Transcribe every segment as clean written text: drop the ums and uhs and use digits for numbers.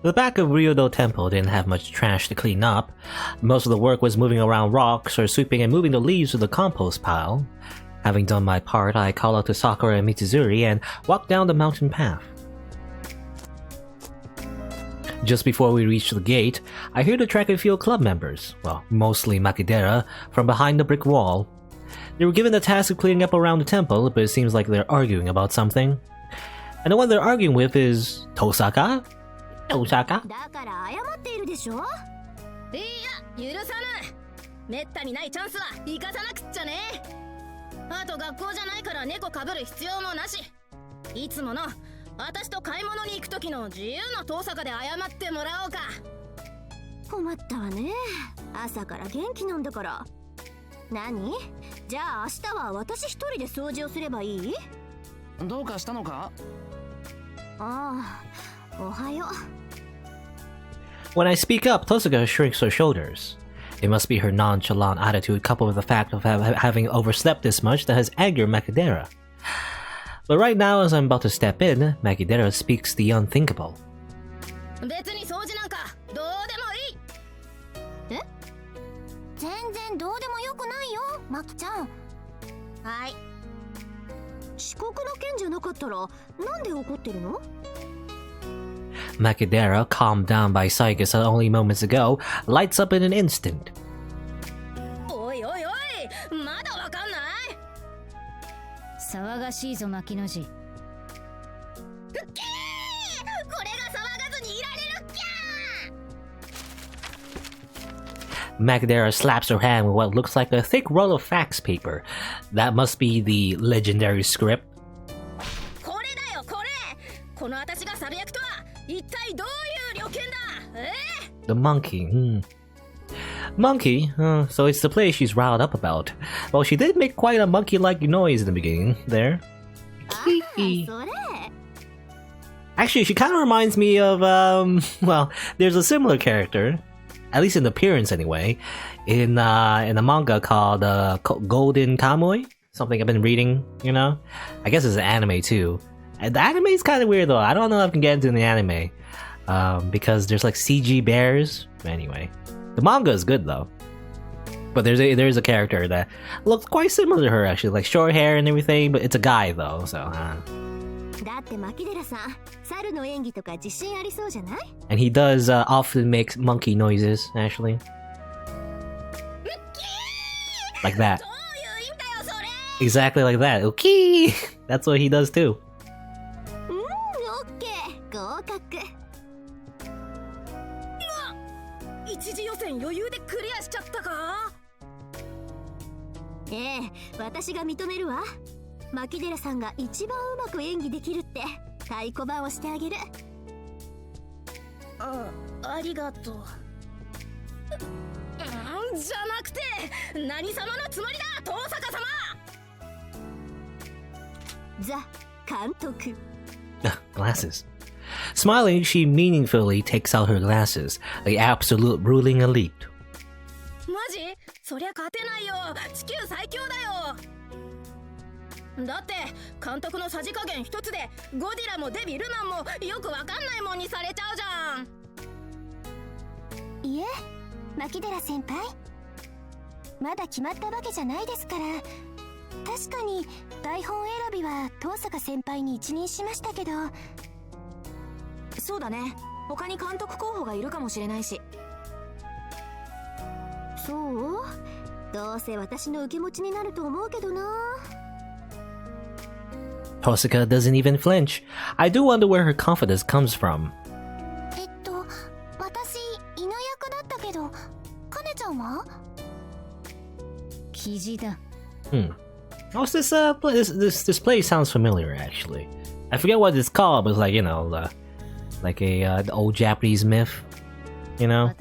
The back of Ryudo Temple didn't have much trash to clean up. Most of the work was moving around rocks or sweeping and moving the leaves to the compost pile. Having done my part, I called out to Sakura and Mitsuzuri and walked down the mountain path. Just before we reached the gate, I hear the track and field club members, well, mostly Makidera, from behind the brick wall. They were given the task of cleaning up around the temple, but it seems like they're arguing about something. And the one they're arguing with is Tohsaka? Tohsaka? だから謝っているでしょ。いや、許さない。めったにないチャンスは生かさなくっちゃね。あと学校じゃないから猫かぶる必要もなし。いつもの私と買い物に行く時の自由な遠坂で謝ってもらおうか。困ったわね。朝から元気なんだから。何？じゃあ明日は私一人で掃除をすればいい？どうかしたのか？ああ、おはよう。When I speak up, Tohsaka shrinks her shoulders. It must be her nonchalant attitude coupled with the fact of having overslept this much that has angered Makidera. But right now, as I'm about to step in, Makidera speaks the unthinkable. 別に掃除なんかどうでもいい。え？全然どうでもよくないよ、マキちゃん。はい。遅刻の件じゃなかったらなんで怒ってるの？ Makidera, calmed down by Saigus only moments ago, lights up in an instant. おいおいおい、まだわかんない？騒がしいぞ、牧野寺。これが騒がずにいられるっきゃ。 Makidera slaps her hand with what looks like a thick roll of fax paper. That must be the legendary script. これだよ、これ。この私が猿役とは一体どういう旅券だ？ The monkey. Monkey? So it's the place she's riled up about. Well, she did make quite a monkey-like noise in the beginning there. Actually, she kind of reminds me of, well, there's a similar character, at least in appearance anyway, in a manga called Golden Kamuy, something I've been reading, you know? I guess it's an anime too. And the anime is kind of weird though. I don't know if I can get into the anime, because there's like CG bears. Anyway, the manga is good though. But there's a character that looks quite similar to her actually, like short hair and everything, but it's a guy though, so. And he does often make monkey noises actually, like that. Exactly like that. Okay, that's what he does too. 一次予選余裕でクリアしちゃったか？ええ、私が認めるわ。牧寺さんが一番うまく演技できるって太鼓判をしてあげる。ありがとう。じゃなくて何様のつもりだ、遠坂様。ザ監督。Glasses. Smiling, she meaningfully takes out her glasses, the absolute ruling elite. マジ？そりゃ勝てないよ。地球最強だよ。だって監督のさじ加減一つでゴディラもデビルマンもよくわかんないもんにされちゃうじゃん。いえ、牧寺先輩、まだ決まったわけじゃないですから。確かに台本選びは遠坂先輩に一任しましたけど。そうだね、他に監督候補がいるかもしれないし。そう？どうせ私の受け持ちになると思うけどな。Tohsaka doesn't even flinch. I do wonder where her confidence comes from. 私犬役だったけど、カネちゃんは？キジだ。Oh, this place sounds familiar actually. I forget what it's called, but it's like, you know, like a the old Japanese myth, you know?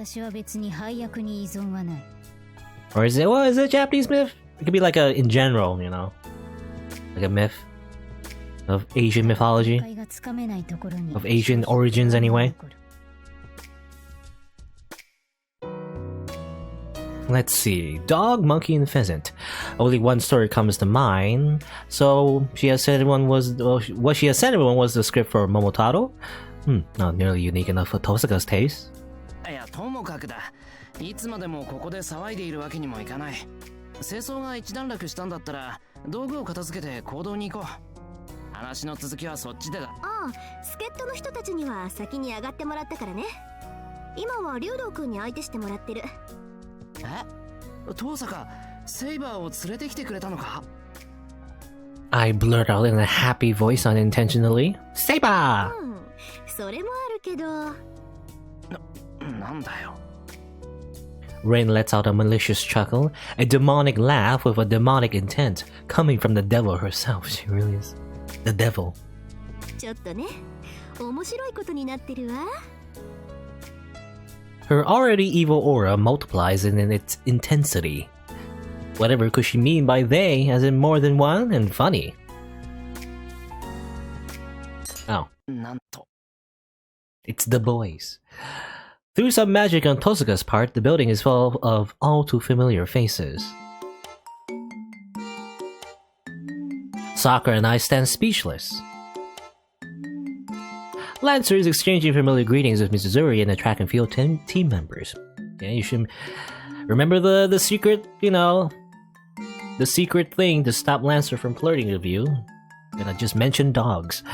Or is it a Japanese myth? It could be like in general, you know, like a myth of Asian mythology, of Asian origins anyway. Let's see. Dog, monkey, and pheasant. Only one story comes to mind. So she has said what she has said everyone was the script for Momotaro. Not nearly unique enough for Tohsaka's taste. いや、ともかくだ。いつまでもここで騒いでいるわけにもいかない。清掃が一段落したんだったら、道具を片付けて行動に行こう。話の続きはそっちでだ。ああ、助っ人の人たちには先に上がってもらったからね。今は竜道くんに相手してもらってる。遠坂、セイバーを連れてきてくれたのか？ I blurt out in a happy voice unintentionally. Saber! それもあるけど。なんだよ。Rain lets out a malicious chuckle, a demonic laugh with a demonic intent, coming from the devil herself. She really is the devil. ちょっとね、面白いことになってるわ。Her already evil aura multiplies in its intensity. Whatever could she mean by they, as in more than one, and funny? Oh. なんと。It's the boys. Through some magic on Tohsaka's part, the building is full of all too familiar faces. Sakura and I stand speechless. Lancer is exchanging familiar greetings with Mizuzuri and the track and field team members. Yeah, you should remember the secret, the secret thing to stop Lancer from flirting with you. And I just mentioned dogs.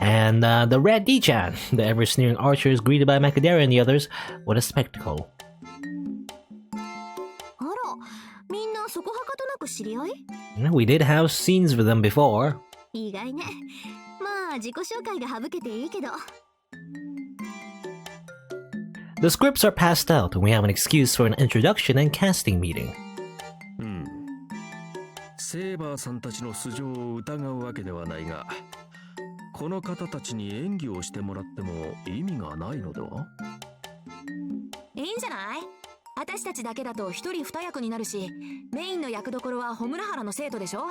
And the Red D-chan, the ever-sneering archer, is greeted by Macadera and the others. What a spectacle. あら、みんなそこはかとなく知り合い？ We did have scenes with them before. 意外ね。まあ自己紹介が省けていいけど。The scripts are passed out, and we have an excuse for an introduction and casting meeting. セーバーさんたちの素性を疑うわけではないが、この方たちに演技をしてもらっても意味がないのでは？いいんじゃない？私たちだけだと一人二役になるし、メインの役どころは穂村原の生徒でしょ。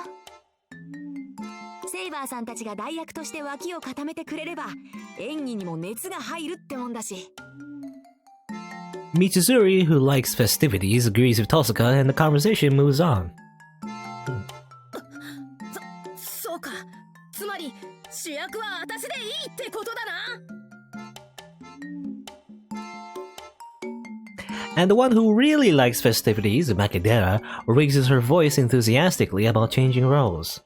セイバーさんたちが代役として脇を固めてくれれば、演技にも熱が入るってもんだし。Mitsuzuri, who likes festivities, agrees with Tohsaka, and the conversation moves on. そうか。つまり主役は私でいいってことだな。And the one who really likes festivities, Macadera, raises her voice enthusiastically about changing roles.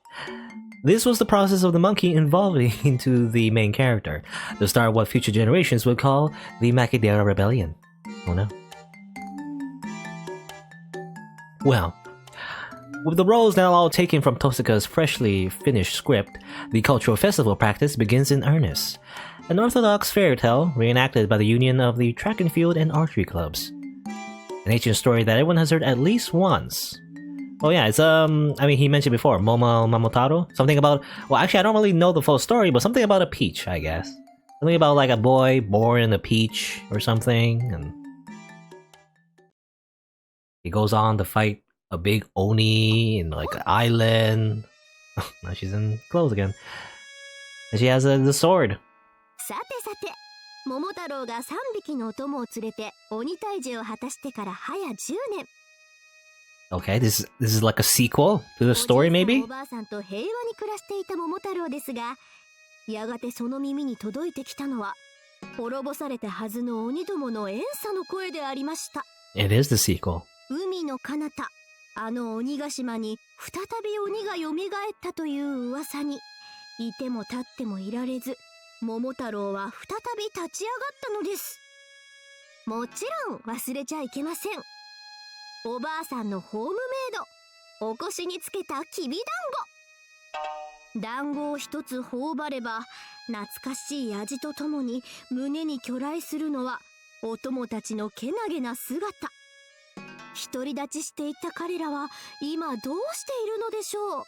This was the process of the monkey evolving into the main character, the start of what future generations would call the Macadera Rebellion. Oh no. Well, with the roles now all taken from Tohsaka's freshly finished script, the cultural festival practice begins in earnest. An orthodox fairy tale reenacted by the union of the track and field and archery clubs. An ancient story that everyone has heard at least once. Oh yeah, it's he mentioned before, Momotaro? Something about, well actually I don't really know the full story, but something about a peach, I guess. Something about like a boy born in a peach or something, and he goes on to fight a big oni in like an island. Now she's in clothes again. And she has the sword. さてさて、桃太郎が3匹のお供を連れて鬼退治を果たしてから早10年。Okay, this is like a sequel to the story, maybe? おばあさんと平和に暮らしていた桃太郎ですが、やがてその耳に届いてきたのは、滅ぼされたはずの鬼どもの怨嗟の声でありました。It is the sequel. 海の彼方、あの鬼ヶ島に再び鬼が蘇ったという噂に、いても立ってもいられず、桃太郎は再び立ち上がったのです。もちろん忘れちゃいけません。おばあさんのホームメイド、お腰につけたきびだんご。団子を一つ頬張れば、懐かしい味とともに胸に巨来するのは、お供たちのけなげな姿。独り立ちしていた彼らは今どうしているのでしょう。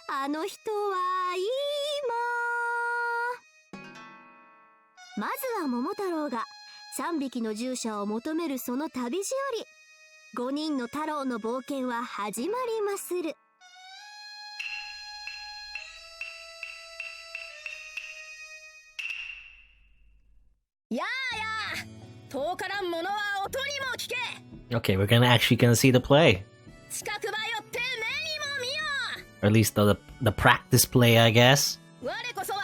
あの人は今。まずは桃太郎が3匹の従者を求めるその旅路より、5人の太郎の冒険は始まりまする。やあやあ、遠からん者は音にも聞け。Okay, we're actually gonna see the play. 近くばよって目にも見よ Or at least the practice play, I guess. う。我こそは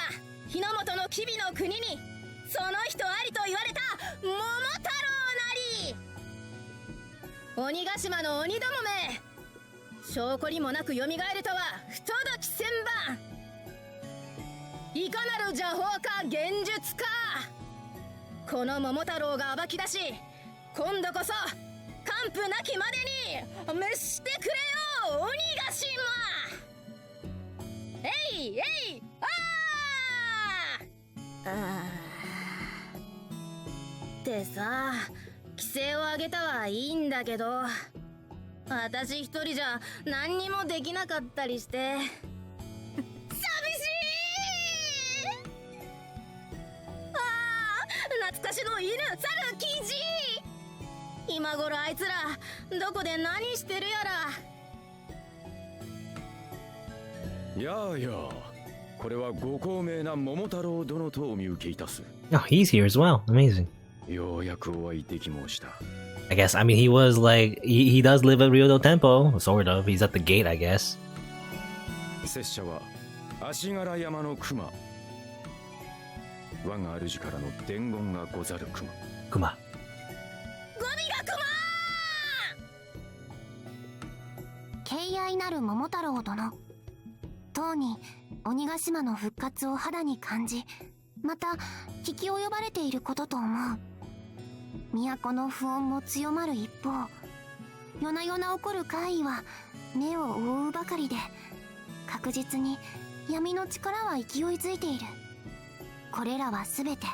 日の本の吉備の国にその人ありと言われた桃太郎なり。鬼ヶ島の鬼どもめ、証拠にもなく蘇るとは不届き千万。いかなる邪法か幻術か、この桃太郎が暴き出し、今度こそ完膚なきまでに滅してくれよ鬼ヶ島。えいえい、ってさ、規制を上げたはいいんだけど、私一人じゃ何にもできなかったりして寂しい。懐かしの犬、猿、キジ。今頃あいつらどこで何してるやら。やあやあ、これはご高名な桃太郎殿とお見受けいたす。 Oh, he's here as well. Amazing. ようやくお会いでき申した。I guess, I mean, he was like, he does live at Ryodo Temple, sort of. He's at the gate, I guess. 拙者は足柄山の熊。我が主からの伝言がござる熊。Kuma. ゴミが敬愛なる桃太郎殿、とうに鬼ヶ島の復活を肌に感じ、また聞き及ばれていることと思う。都の不穏も強まる一方、夜な夜な起こる怪異は目を覆うばかりで、確実に闇の力は勢いづいている。これらは全て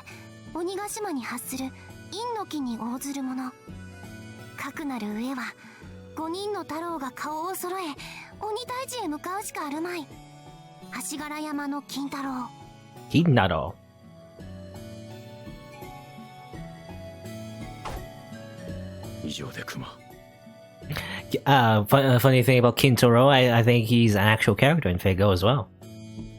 鬼ヶ島に発する陰の気に応ずるもの。かくなる上は5人の太郎が顔を揃え鬼退治へ向かうしかあるまい。足柄山の金太郎。Hinaro. 以上で熊。Funny thing about Kintaro, I think he's an actual character in Fate Go as well.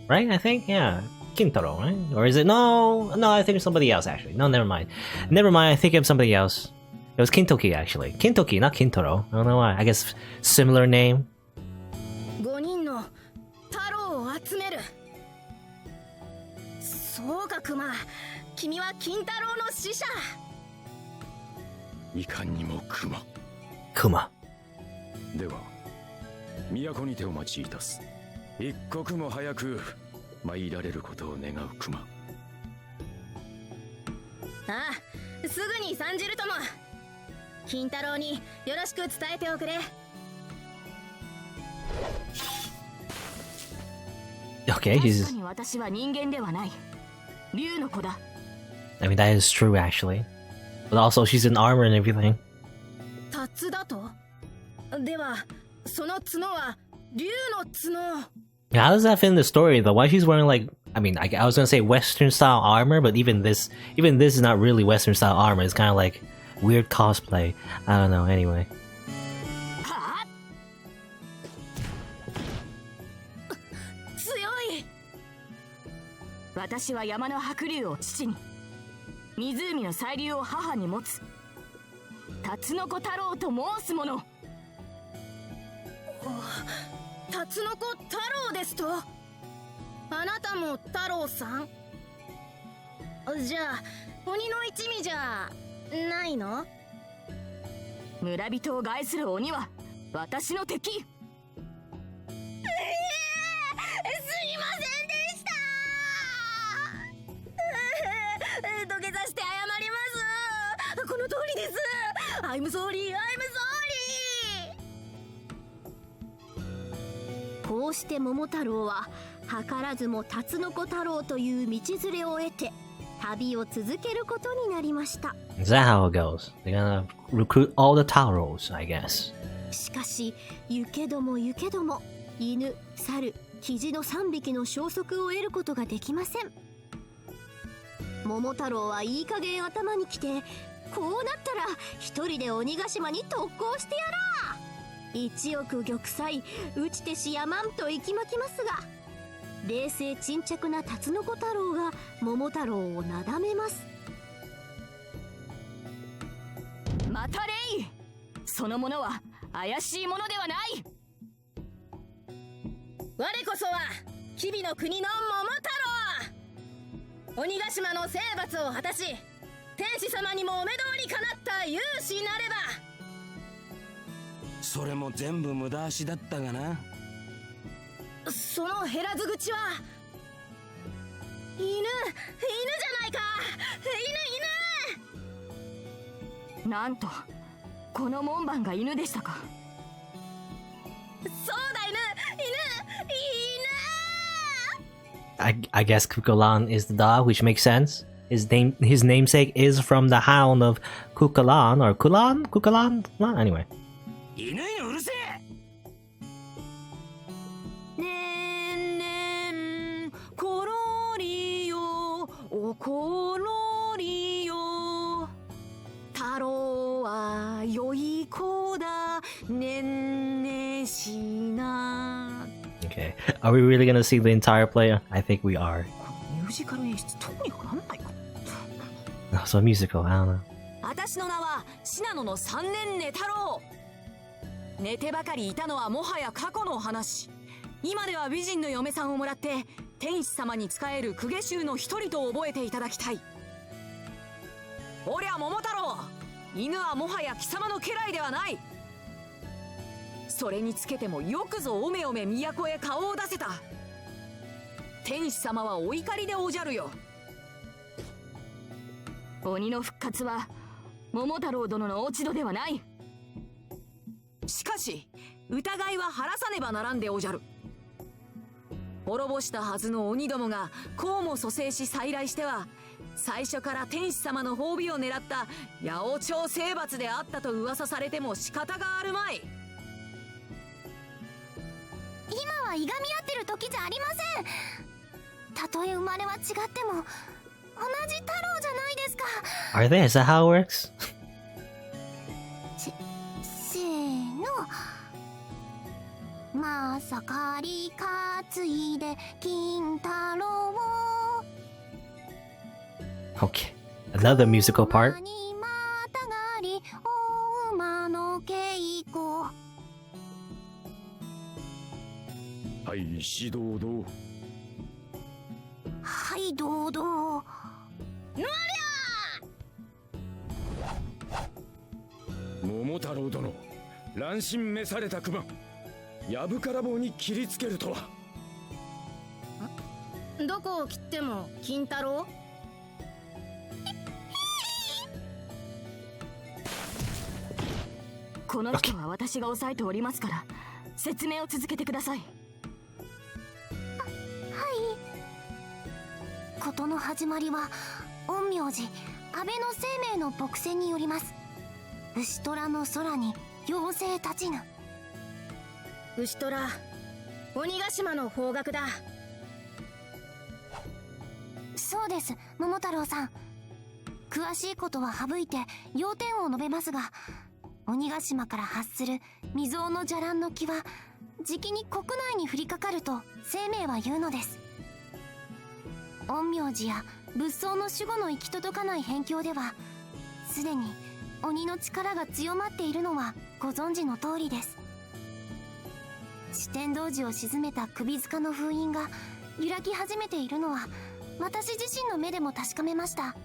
Right? I think, yeah. Kintaro, right? Or is it? No, I think it's somebody else, actually. No, never mind. I think of somebody else. It was Kintoki, actually. Kintoki, not Kintaro. I don't know why. I guess similar name. 5人の太郎を集める。そうか、クマ。君は金太郎の使者。いかにも熊。 Kuma. では都にてお待ちいたす。一刻も早く参られることを願う熊。ああ、すぐに参じるとも。金太郎によろしく伝えておくれ。 Okay, 確 he's. かに私は人間ではない。竜の子だ。 I mean, that is true, actually. But also, she's in armor and everything. タツだと？では、その角は竜の角。 How does that fit in the story, though? Why she's wearing like? I mean, I was gonna say Western style armor, but even this is not really Western style armor. It's kind of like weird cosplay. I don't know. Anyway. 強い。私は山の白竜を父に、湖の細竜を母に持つ。タツノコ太郎と申す者。タツノコ太郎ですと？あなたも太郎さん？じゃあ鬼の一味じゃないの？村人を害する鬼は私の敵。すいませんでした。土下座して謝ります。この通りです。I'm sorry, I'm sorry。こうして桃太郎は図らずもタツノコ太郎という道連れを得て旅を続けることになりました。 Is that how it goes? They're gonna recruit all the Taros, I guess. しかし行けども行けども犬、猿、キジの3匹の消息を得ることができません。桃太郎はいい加減頭にきて、こうなったら一人で鬼ヶ島に特攻してやらあ。一億玉砕打ち手しやまんと息巻きますが、冷静沈着なタツノコ太郎が桃太郎をなだめます。またれい。そのものは怪しいものではない。我こそは吉備の国の桃太郎。鬼ヶ島の征伐を果たし、天使様にもお目通りかなった勇士なれば。それも全部無駄足だったがな。その減らず口は犬じゃないか。犬。なんとこの門番が犬でしたか。そうだ、犬。I guess Kukulon is the dog, which makes sense. His namesake is from the hound of Kukulon or Kukulon. Anyway. 犬うるせえ。ねんねんころりよおころりよ。太郎は良い子だねんねしな。Okay. Are we really gonna see the entire play? I think we are. ミュージカル演出とにかくなんないか。So musical, I don't know. 私の名は信濃の三年寝太郎。寝てばかりいたのはもはや過去の話。今では美人の嫁さんをもらって天使様に仕える公家衆の一人と覚えていただきたい。おりゃ桃太郎、犬はもはや貴様の家来ではない。それにつけてもよくぞおめおめ都へ顔を出せた。天使様はお怒りでおじゃるよ。鬼の復活は桃太郎殿の落ち度ではない。しかし疑いは晴らさねばならんでおじゃる。滅ぼしたはずの鬼どもがこうも蘇生し再来しては、最初から天使様の褒美を狙った八百長征伐であったと噂されても仕方があるまい。今はいがみ合ってる時じゃありません。たとえ生まれは違っても同じ太郎じゃないですか。 Are they? Is that how it works? せーの。まさかり担いで金太郎。 Okay. Another musical part. 馬にまたがり大馬の稽古。はい、指導堂。はい堂々。桃太郎殿、乱心召された熊、やぶから棒に切りつけるとは。どこを切っても金太郎。この人は私が抑えておりますから説明を続けてください。事の始まりは陰陽師安倍の生命の牧戦によります。牛虎の空に妖精立ちぬ。牛虎、鬼ヶ島の方角だ。そうです、桃太郎さん。詳しいことは省いて要点を述べますが、鬼ヶ島から発する未曾有の邪乱の気はじきに国内に降りかかると生命は言うのです。陰陽師や仏僧の守護の行き届かない辺境ではすでに鬼の力が強まっているのはご存知の通りです。四天童子を鎮めた首塚の封印が揺らぎ始めているのは私自身の目でも確かめました。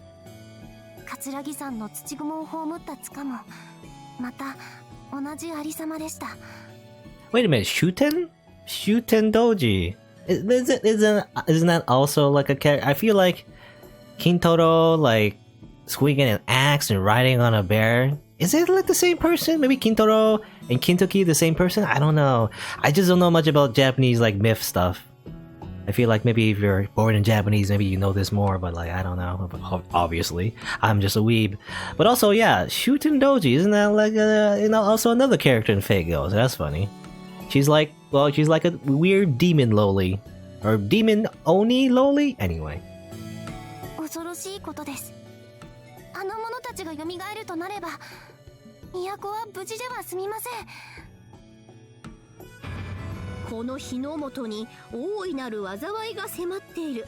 葛城山の土雲を葬った塚もまた同じありさまでした。 Wait a minute, Shuten Doji. Isn't that also like a character? I feel like Kintaro like swinging an axe and riding on a bear. Is it like the same person? Maybe Kintaro and Kintoki the same person? I don't know. I just don't know much about Japanese like myth stuff. I feel like maybe if you're born in Japanese, maybe you know this more, but like I don't know. Obviously, I'm just a weeb. But also, yeah, Shuten Doji, isn't that like also another character in Fate Girls? That's funny. She's like a weird demon loli. Or demon oni loli? Anyway. 恐ろしいことです。あの者たちが蘇るとなれば都は無事では済みません。この日の元に大いなる災いが迫っている。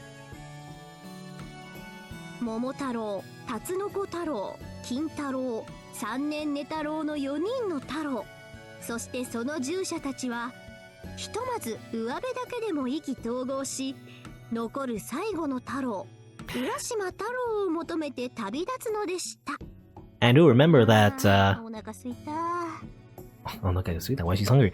桃太郎、辰の子太郎、金太郎、3年寝太郎の4人の太郎、そしてその従者たちはひとまず上辺だけでも意気投合し、残る最後の太郎浦島太郎を求めて旅立つのでした。 I do remember that, お腹すいた。 oh, look at sweet. Why she's hungry.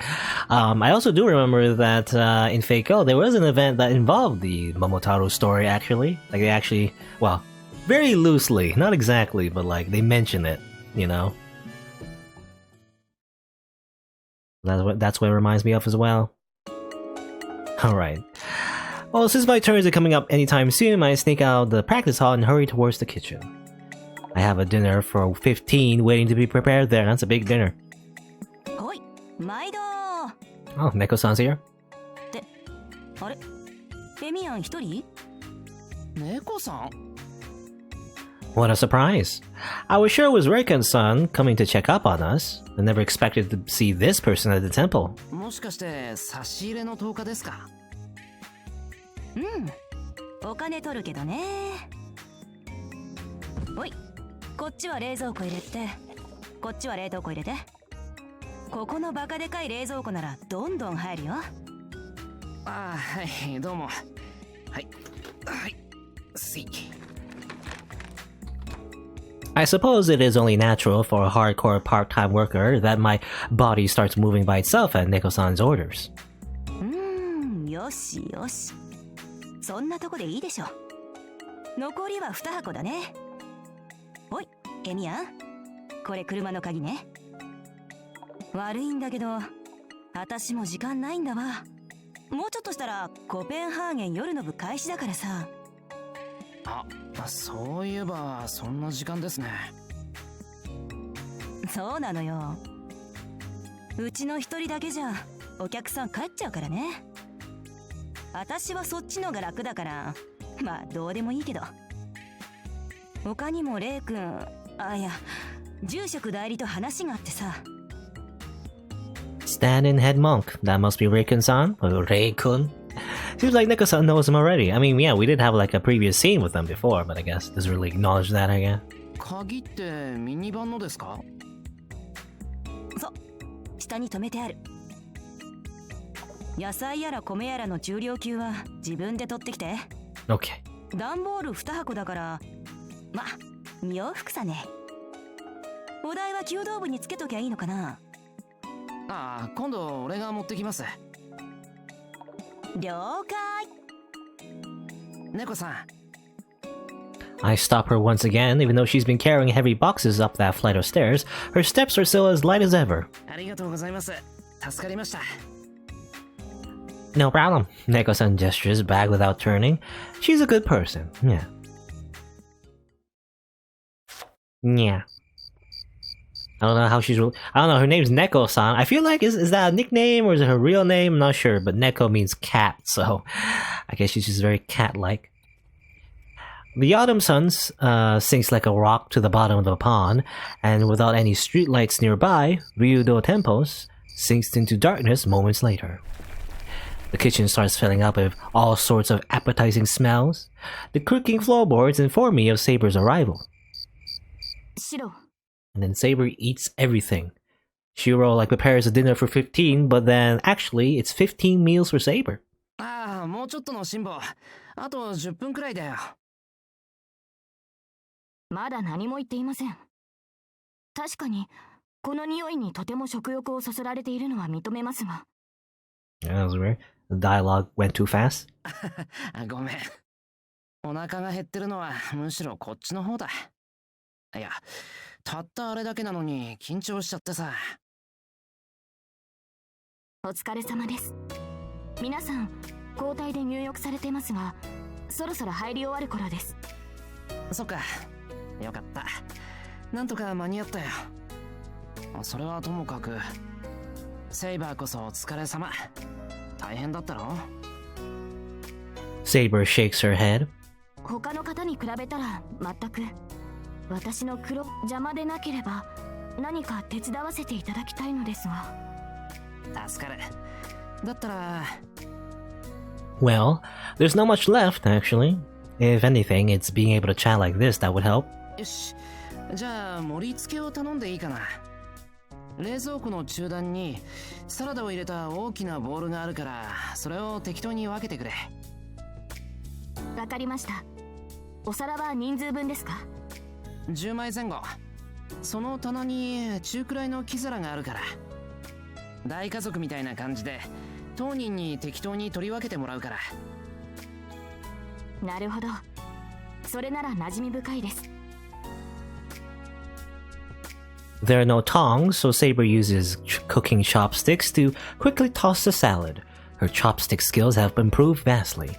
I also do remember that in Fake O there was an event that involved the Momotaro story. Actually, like they actually, well, very loosely, not exactly, but like they mention it. You know, that's what it reminds me of as well. All right. Well, since my turns are coming up anytime soon, I sneak out the practice hall and hurry towards the kitchen. I have a dinner for 15 waiting to be prepared there. That's a big dinner. おい、毎度。 Oh, Neko-san's here. あれ、エミヤン一人？猫さん？ What a surprise. I was sure it was Reiken-san coming to check up on us. I never expected to see this person at the temple. もしかして差し入れの10日ですか？うん、お金取るけどね。おい、こっちは冷蔵庫入れて、こっちは冷凍庫入れて。ここのバカでかい冷蔵庫ならどんどん入るよ。ああ、はい、どうも。はい、はい、すい。 I suppose it is only natural for a hardcore part-time worker that my body starts moving by itself at Neko-san's orders. よしよし。そんなとこでいいでしょ。残りは2箱だね。おい、エミヤン、これ車の鍵ね。悪いんだけど、私も時間ないんだわ。もうちょっとしたらコペンハーゲン夜の部開始だからさ。あ、そういえばそんな時間ですね。そうなのよ。うちの一人だけじゃお客さん帰っちゃうからね。私はそっちのが楽だから、まあどうでもいいけど。他にもレイ君、あ、いや、住職代理と話があってさ。Stand-in head monk. That must be Reiken-san? Or Rei-kun? Seems like Neko-san knows him already. I mean, yeah, we did have like a previous scene with them before, but I guess doesn't really acknowledge that, I guess. 鍵ってミニバンのですか？そう、下に止めてある。野菜やら米やらの重量級は自分で取ってきて。Okay. 段ボール2箱だから、ま、2往復さね。お題は弓道部につけときゃいいのかな？ああ、今度俺が持ってきます。了解。猫さん。 I stop her once again, even though she's been carrying heavy boxes up that flight of stairs. Her steps are still as light as ever. ありがとうございます。助かりました。 No problem. Neko-san gestures back without turning. She's a good person. Yeah. Yeah. I don't know how she's... I don't know, her name's Neko-san. I feel like, is that a nickname or is it her real name? I'm not sure, but Neko means cat, so... I guess she's just very cat-like. The autumn sun sinks like a rock to the bottom of the pond, and without any streetlights nearby, Ryudo Temples sinks into darkness moments later. The kitchen starts filling up with all sorts of appetizing smells. The creaking floorboards inform me of Saber's arrival. 白。 And then Saber eats everything. Shiro like prepares a dinner for 15, but then actually it's 15 meals for Saber. ああ、もうちょっとの辛抱。あと10分くらいだよ。まだ何も言っていません。確かにこの匂いにとても食欲をそそられているのは認めますが。Yeah, that was weird. The dialogue went too fast. ごめん。お腹が減ってるのはむしろこっちの方だ。いや、たったあれだけなのに緊張しちゃってさ。お疲れ様です。皆さん交代で入浴されてますが、そろそろ入り終わる頃です。そっか、よかった。なんとか間に合ったよ。それはともかく、セイバーこそお疲れ様。大変だったろ？ Saber shakes her head. 他の方に比べたら全く。私の黒邪魔でなければ何か手伝わせていただきたいのですが。助かる。だったら。 Well, there's not much left, actually. If anything, it's being able to chat like this that would help. よし、じゃあ盛り付けを頼んでいいかな。冷蔵庫の中段にサラダを入れた大きなボウルがあるから、それを適当に分けてくれ。わかりました。お皿は人数分ですか？10枚前後。その棚に中くらいの木皿があるから、大家族みたいな感じで当人に適当に取り分けてもらうから。なるほど。それなら馴染み深いです。There are no tongs, so Saber uses cooking chopsticks to quickly toss the salad. Her chopstick skills have improved vastly.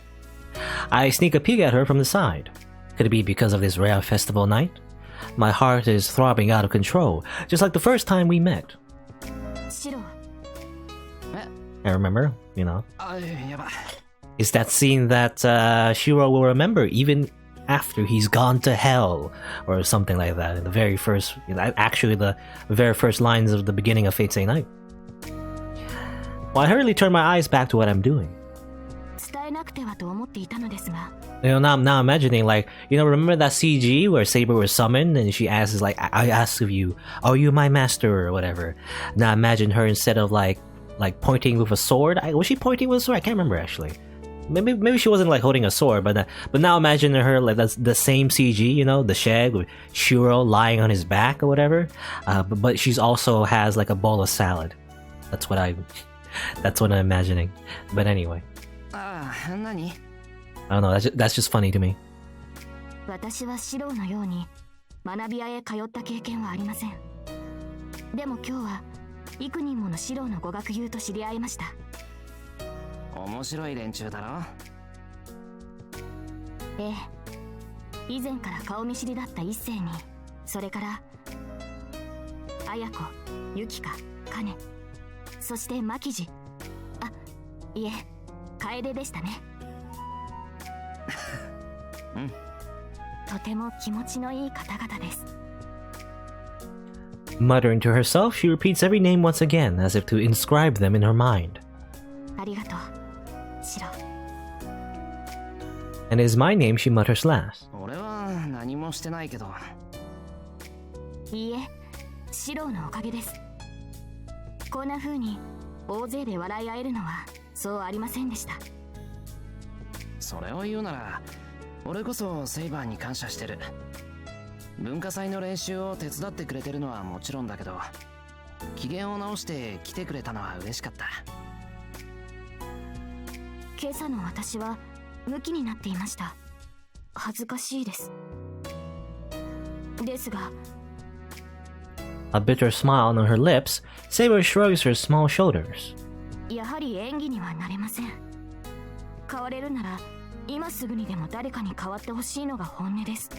I sneak a peek at her from the side. Could it be because of this rare festival night? My heart is throbbing out of control, just like the first time we met. シロ。I remember, you know. やば。 It's that scene that Shiro will remember even after he's gone to hell, or something like that. In the very first, actually the very first lines of the beginning of Fate Stay Night. Well, I hurriedly turn my eyes back to what I'm doing. 伝えなくてはと思っていたのですが。Now imagining, like, remember that CG where Saber was summoned and she asks, like, I ask of you, are you my master or whatever? Now imagine her instead of like pointing with a sword. Was she pointing with a sword? I can't remember actually. Maybe she wasn't like holding a sword, but now imagine her like that's the same CG, the shed with Shiro lying on his back or whatever. But she's also has like a bowl of salad. That's what I'm imagining. But anyway. 何? I don't know. That's just funny to me. 私はシローのように学び屋へ通った経験はありません。でも今日は幾人ものシローの語学友と知り合いました。面白い連中だろ。ええ。以前から顔見知りだった一星に、それから綾子、ユキカ、カネ、そしてマキジ。あ、いえ、楓でしたね。うん。とても気持ちのいい方々です。Muttering to herself, she repeats every name once again, as if to inscribe them in her mind. ありがとう。And it is my name she mutters last. 俺は何もしてないけど。いいえ、シローのおかげです。こんな風に大勢で笑い合えるのはそうありませんでした。それを言うなら、俺こそセイバーに感謝してる。文化祭の練習を手伝ってくれてるのはもちろんだけど、機嫌を直して来てくれたのは嬉しかった。今朝の私はムキになっていました。恥ずかしいです。ですが A bitter smile on her lips, Saber shrugs her small shoulders. やはり演技にはなれません。変われるなら今すぐにでも誰かに変わってほしいのが本音です。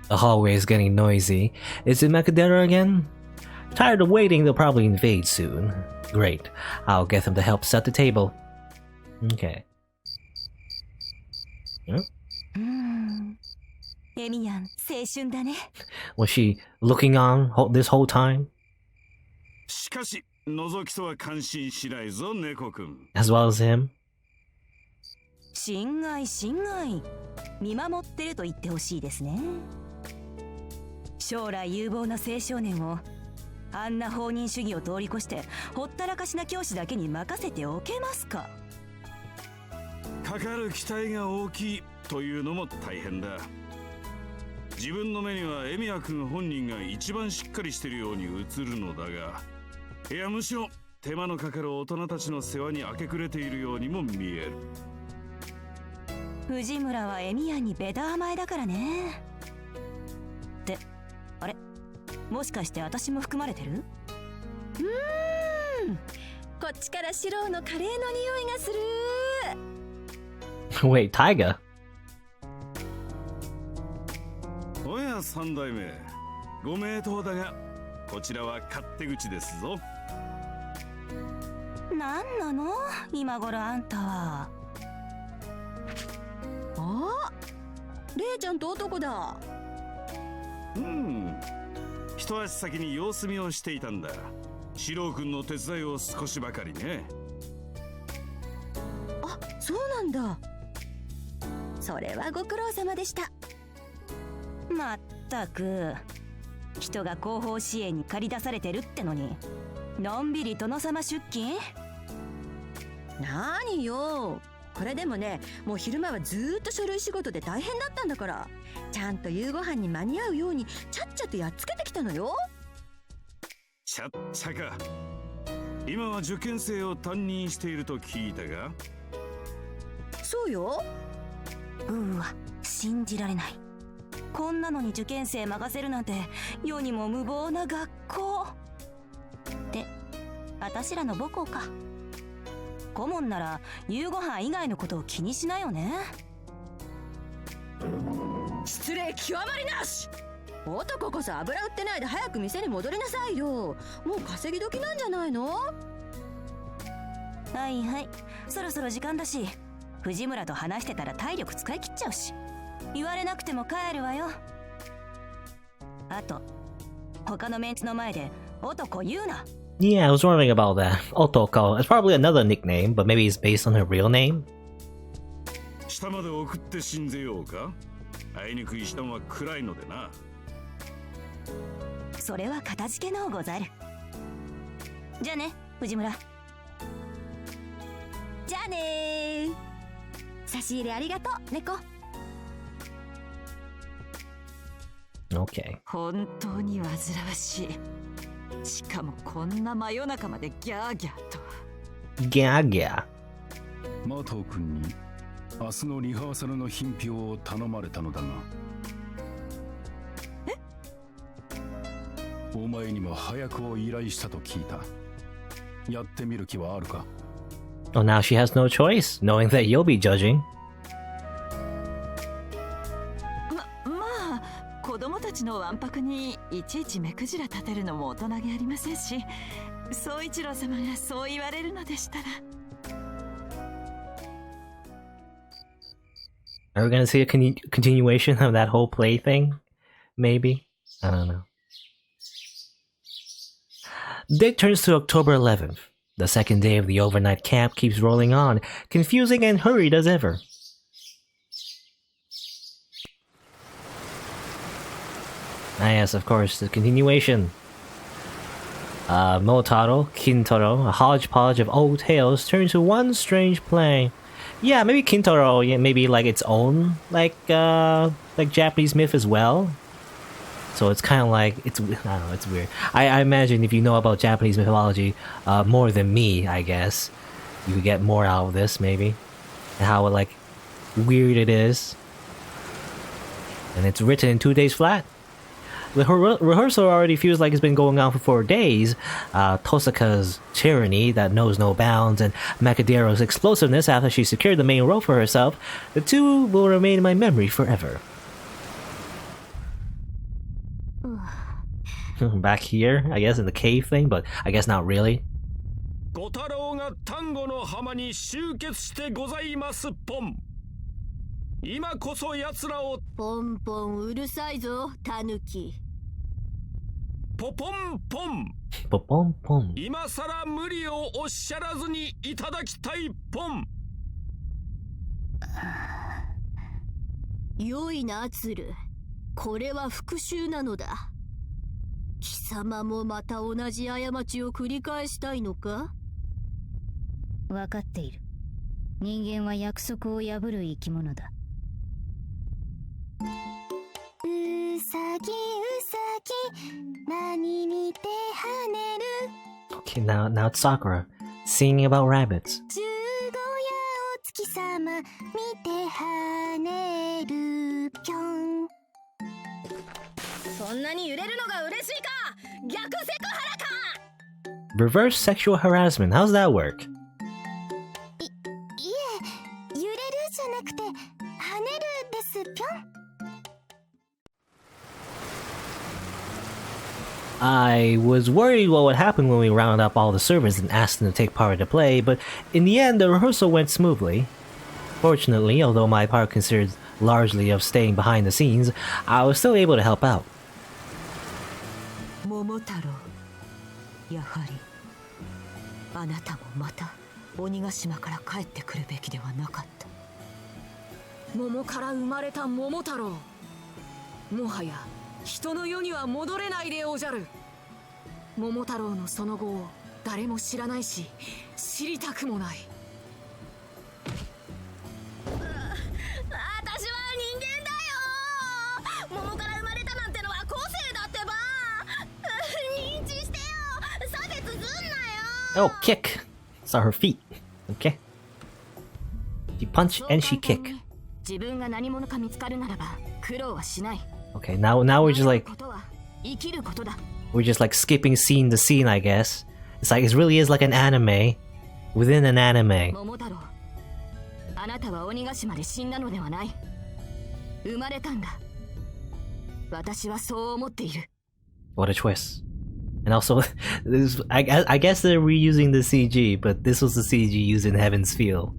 The hallway is getting noisy. Is it Macadera again? Tired of waiting, they'll probably invade soon. Great. I'll get them to help set the table. Okay. Huh? Emiya, 青春だね。Was she looking on this whole time? しかし、覗きとは感心しないぞ、猫くん。As well as him? 心外心外。見守ってると言ってほしいですね。将来有望な青少年をあんな放任主義を通り越してほったらかしな教師だけに任せておけますか。かかる期待が大きいというのも大変だ。自分の目にはエミヤ君本人が一番しっかりしているように映るのだが、いやむしろ手間のかかる大人たちの世話に明け暮れているようにも見える。藤村はエミヤにベタ甘えだからね。ってあれ、もしかして私も含まれてる？こっちからシローのカレーの匂いがする。Wait, Taiga? おや三代目、ご名答だがこちらは勝手口ですぞ。なんなの今頃あんたは。あ、レイちゃんと男だ。一足先に様子見をしていたんだ。シロウ君の手伝いを少しばかりね。あ、そうなんだ。それはご苦労様でした。まったく人が後方支援に駆り出されてるってのにのんびり殿様出勤。何よ、これでもね、もう昼間はずーっと書類仕事で大変だったんだから、ちゃんと夕ご飯に間に合うようにちゃっちゃとやっつけてきたのよ。ちゃっちゃか。今は受験生を担任していると聞いたが。そうよ。うわ、信じられない。こんなのに受験生任せるなんて世にも無謀な学校って私らの母校か。顧問なら夕ご飯以外のことを気にしないよね。失礼極まりなし。男こそ油売ってないで早く店に戻りなさいよ。もう稼ぎ時なんじゃないの？はいはい、そろそろ時間だし、藤村と話してたら体力使い切っちゃうし、言われなくても帰るわよ。あと他のメンツの前で男言うな。Yeah, I was wondering about that. Otoko. It's probably another nickname, but maybe it's based on her real name. 下まで送って信ぜようか。あいにくい下は暗いのでな。それはかたじけのうござる。じゃあね、藤村。じゃあねー。差し入れありがとう、猫。Okay. 本当に煩わしい。しかもこんな真夜中までギャーギャーと。ギャーギャー。マトウ君に明日のリハーサルの品評を頼まれたのだが。お前にも早くを依頼したと聞いた。やってみる気はあるか？ Oh, now she has no choice, knowing that you'll be judging. まあ子供たちのわんぱくにいちいち目くじら立てるのも大人げありませんし、宗一郎様がそう言われるのでしたら。Are we gonna see a continuation of that whole play thing? Maybe? I don't know. Day turns to October 11th. The second day of the overnight camp keeps rolling on, confusing and hurried as ever. Ah yes, of course, the continuation. Momotaro, Kintaro, a hodgepodge of old tales turn to one strange play. Yeah, maybe Kintaro, yeah, maybe like its own, like Japanese myth as well. So it's kind of like, I don't know, it's weird. I imagine if you know about Japanese mythology more than me, I guess, you could get more out of this, maybe. And how, like, weird it is. And it's written in 2 days flat. The rehearsal already feels like it's been going on for 4 days. Tohsaka's tyranny that knows no bounds and Macadero's explosiveness after she secured the main role for herself, the two will remain in my memory forever. Back here, I guess, in the cave thing, but I guess not really. ご太郎が丹後の浜に集結してございますポン。今こそ奴らをポンポンうるさいぞ、タヌキ。ポポンポン。ポポンポン。今さら無理をおっしゃらずにいただきたいポン。良いな、鶴。これは復讐なのだ。貴様もまた同じ過ちを繰り返したいのか？分かっている。人間は約束を破る生き物だ。うさぎ何見て跳ねる。 Okay, now it's Sakura singing about rabbits. 十五夜お月様見て跳ねるぴょん。そんなに揺れるのが嬉しいか？逆セクハラか？ Reverse sexual harassment, how's that work? いえ、揺れるじゃなくて跳ねるですぴょん。I was worried what would happen when we rounded up all the servants and asked them to take part in the play, but in the end the rehearsal went smoothly. Fortunately, although my part consisted largely of staying behind the scenes, I was still able to help out. 桃太郎、やはりあなたもまた鬼ヶ島から帰ってくるべきではなかった。桃から生まれた桃太郎。もはや人の世には戻れないでおじゃる。桃太郎のその後を誰も知らないし、知りたくもない。私は人間だよ。桃から生まれたなんてのは個性だってば。認知してよ。差別すんなよ。 Oh, kick. Saw her feet. Okay. She punch and she kick. 自分が何者か見つかるならば苦労はしない。 Okay, now we're just like ことは生きることだ。 we're just like skipping scene to scene, I guess. It's like it really is like an anime within an anime. 桃太郎、あなたは鬼ヶ島で死んだのではない。生まれたんだ。私はそう思っている。 What a twist. And also, this, I guess they're reusing the CG, but this was the CG used in Heaven's Feel.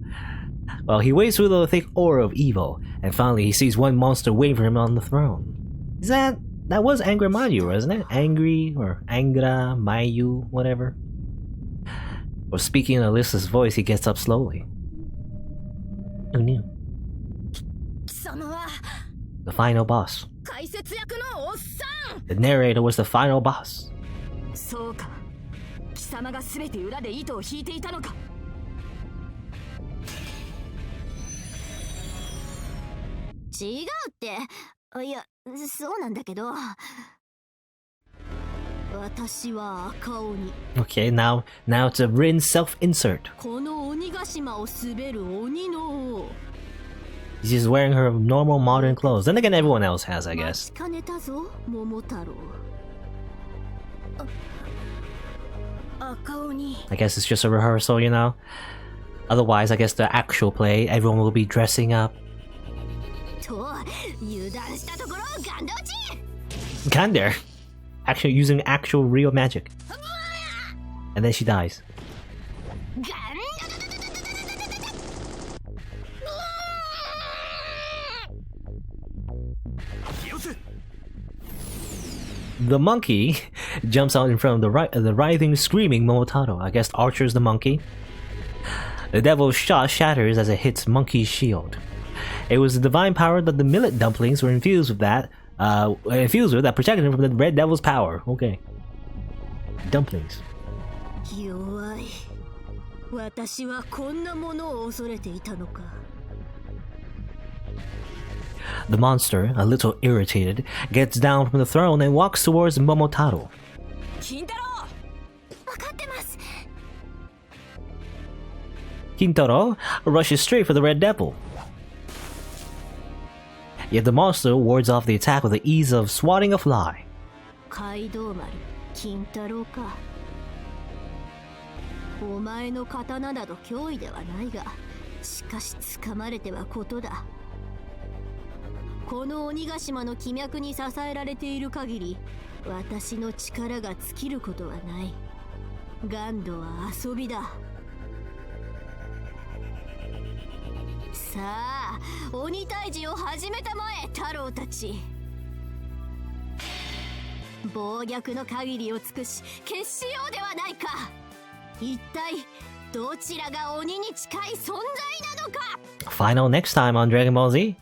Well, he waits through the thick aura of evil, and finally he sees one monster waiting for him on the throne. That was Angra Mayu, wasn't it? Angry, or Angra Mayu, whatever. Or speaking in Alyssa's voice, he gets up slowly. Who knew? 貴様は The final boss. 解説役のおっさん。 The narrator was the final boss. そうか。貴様が全て裏で糸を引いていたのか。違うって。いや、そうなんだけど。私は赤鬼。 Okay, now it's a Rin self-insert. この鬼ヶ島を滑る鬼の王。 She's wearing her normal modern clothes. Then again, everyone else has, I 待 guess. ちかねたぞ、桃太郎。赤鬼。 I guess it's just a rehearsal, you know? Otherwise, I guess the actual play, everyone will be dressing up. と油断したところガンドチ。 Gander! Actually using actual real magic. And then she dies. ガン The monkey jumps out in front of the writhing, screaming Momotaro. I guess Archer's the monkey. The devil's shot shatters as it hits Monkey's shield. It was the divine power that the millet dumplings were infused with that protected him from the red devil's power. Okay. Dumplings. 弱い。私はこんなものを恐れていたのか。 The monster, a little irritated, gets down from the throne and walks towards Momotaro. 金太郎。わかってます。 Kintaro rushes straight for the red devil. Yet the monster wards off the attack with the ease of swatting a fly. 街道丸、金太郎か。お前の刀など脅威ではないが、しかし掴まれてはことだ。この鬼ヶ島の気脈に支えられている限り、私の力が尽きることはない。ガンドは遊びだ。さあ、鬼退治を始めたまえ、太郎たち。暴虐の限りを尽くし、決しようではないか。一体どちらが鬼に近い存在なのか。 Final next time on Dragon Ball Z?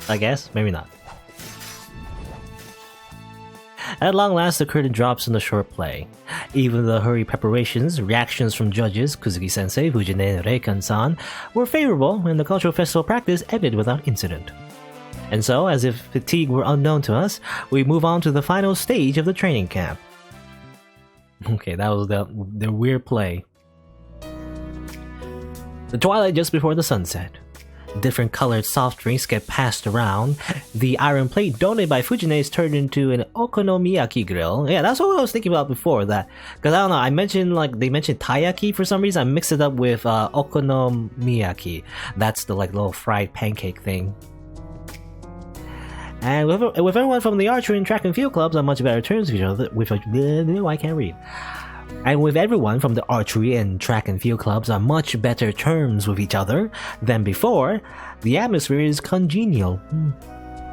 I guess, maybe not. At long last, the curtain drops on the short play. Even the hurried preparations, reactions from judges, Kuzuki-sensei, Fujine, and Reikan-san, were favorable when the cultural festival practice ended without incident. And so, as if fatigue were unknown to us, we move on to the final stage of the training camp. Okay, that was the weird play. The twilight just before the sunset. Different colored soft drinks get passed around. The iron plate donated by Fujine is turned into an okonomiyaki grill. Yeah, that's what I was thinking about before. That because I don't know, I mentioned like they mentioned taiyaki for some reason. I mixed it up with okonomiyaki. That's the like little fried pancake thing. And with everyone from the archery and track and field clubs on much better terms with each other. I can't read. And with everyone from the archery and track and field clubs on much better terms with each other than before, the atmosphere is congenial.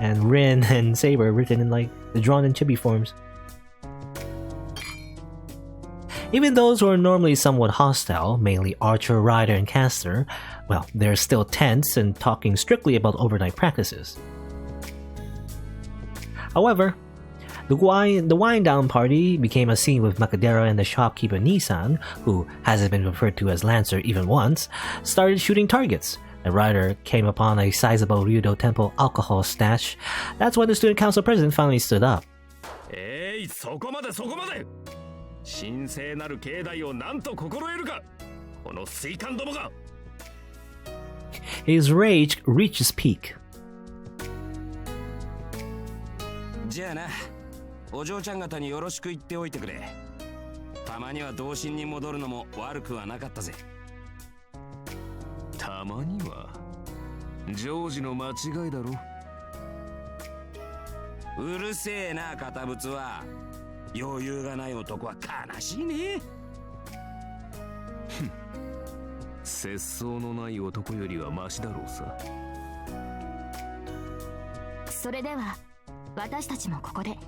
And Rin and Saber written in like the drawn and chibi forms. Even those who are normally somewhat hostile, mainly archer, rider, and caster, well, they're still tense and talking strictly about overnight practices. However, the wind down party became a scene with Makadera and the shopkeeper Nissan, who hasn't been referred to as Lancer even once, started shooting targets. The rider came upon a sizable Ryudo Temple alcohol stash. That's when the student council president finally stood up. そこまでそこまで神聖なる境内を何と心得るかこの水管どもが His rage reached its peak. じゃあな、お嬢ちゃん方によろしく言っておいてくれ。たまには童心に戻るのも悪くはなかったぜ。たまにはジョージの間違いだろ。うるせえな、堅物は。余裕がない男は悲しいね。節操のない男よりはマシだろうさ。それでは私たちもここで。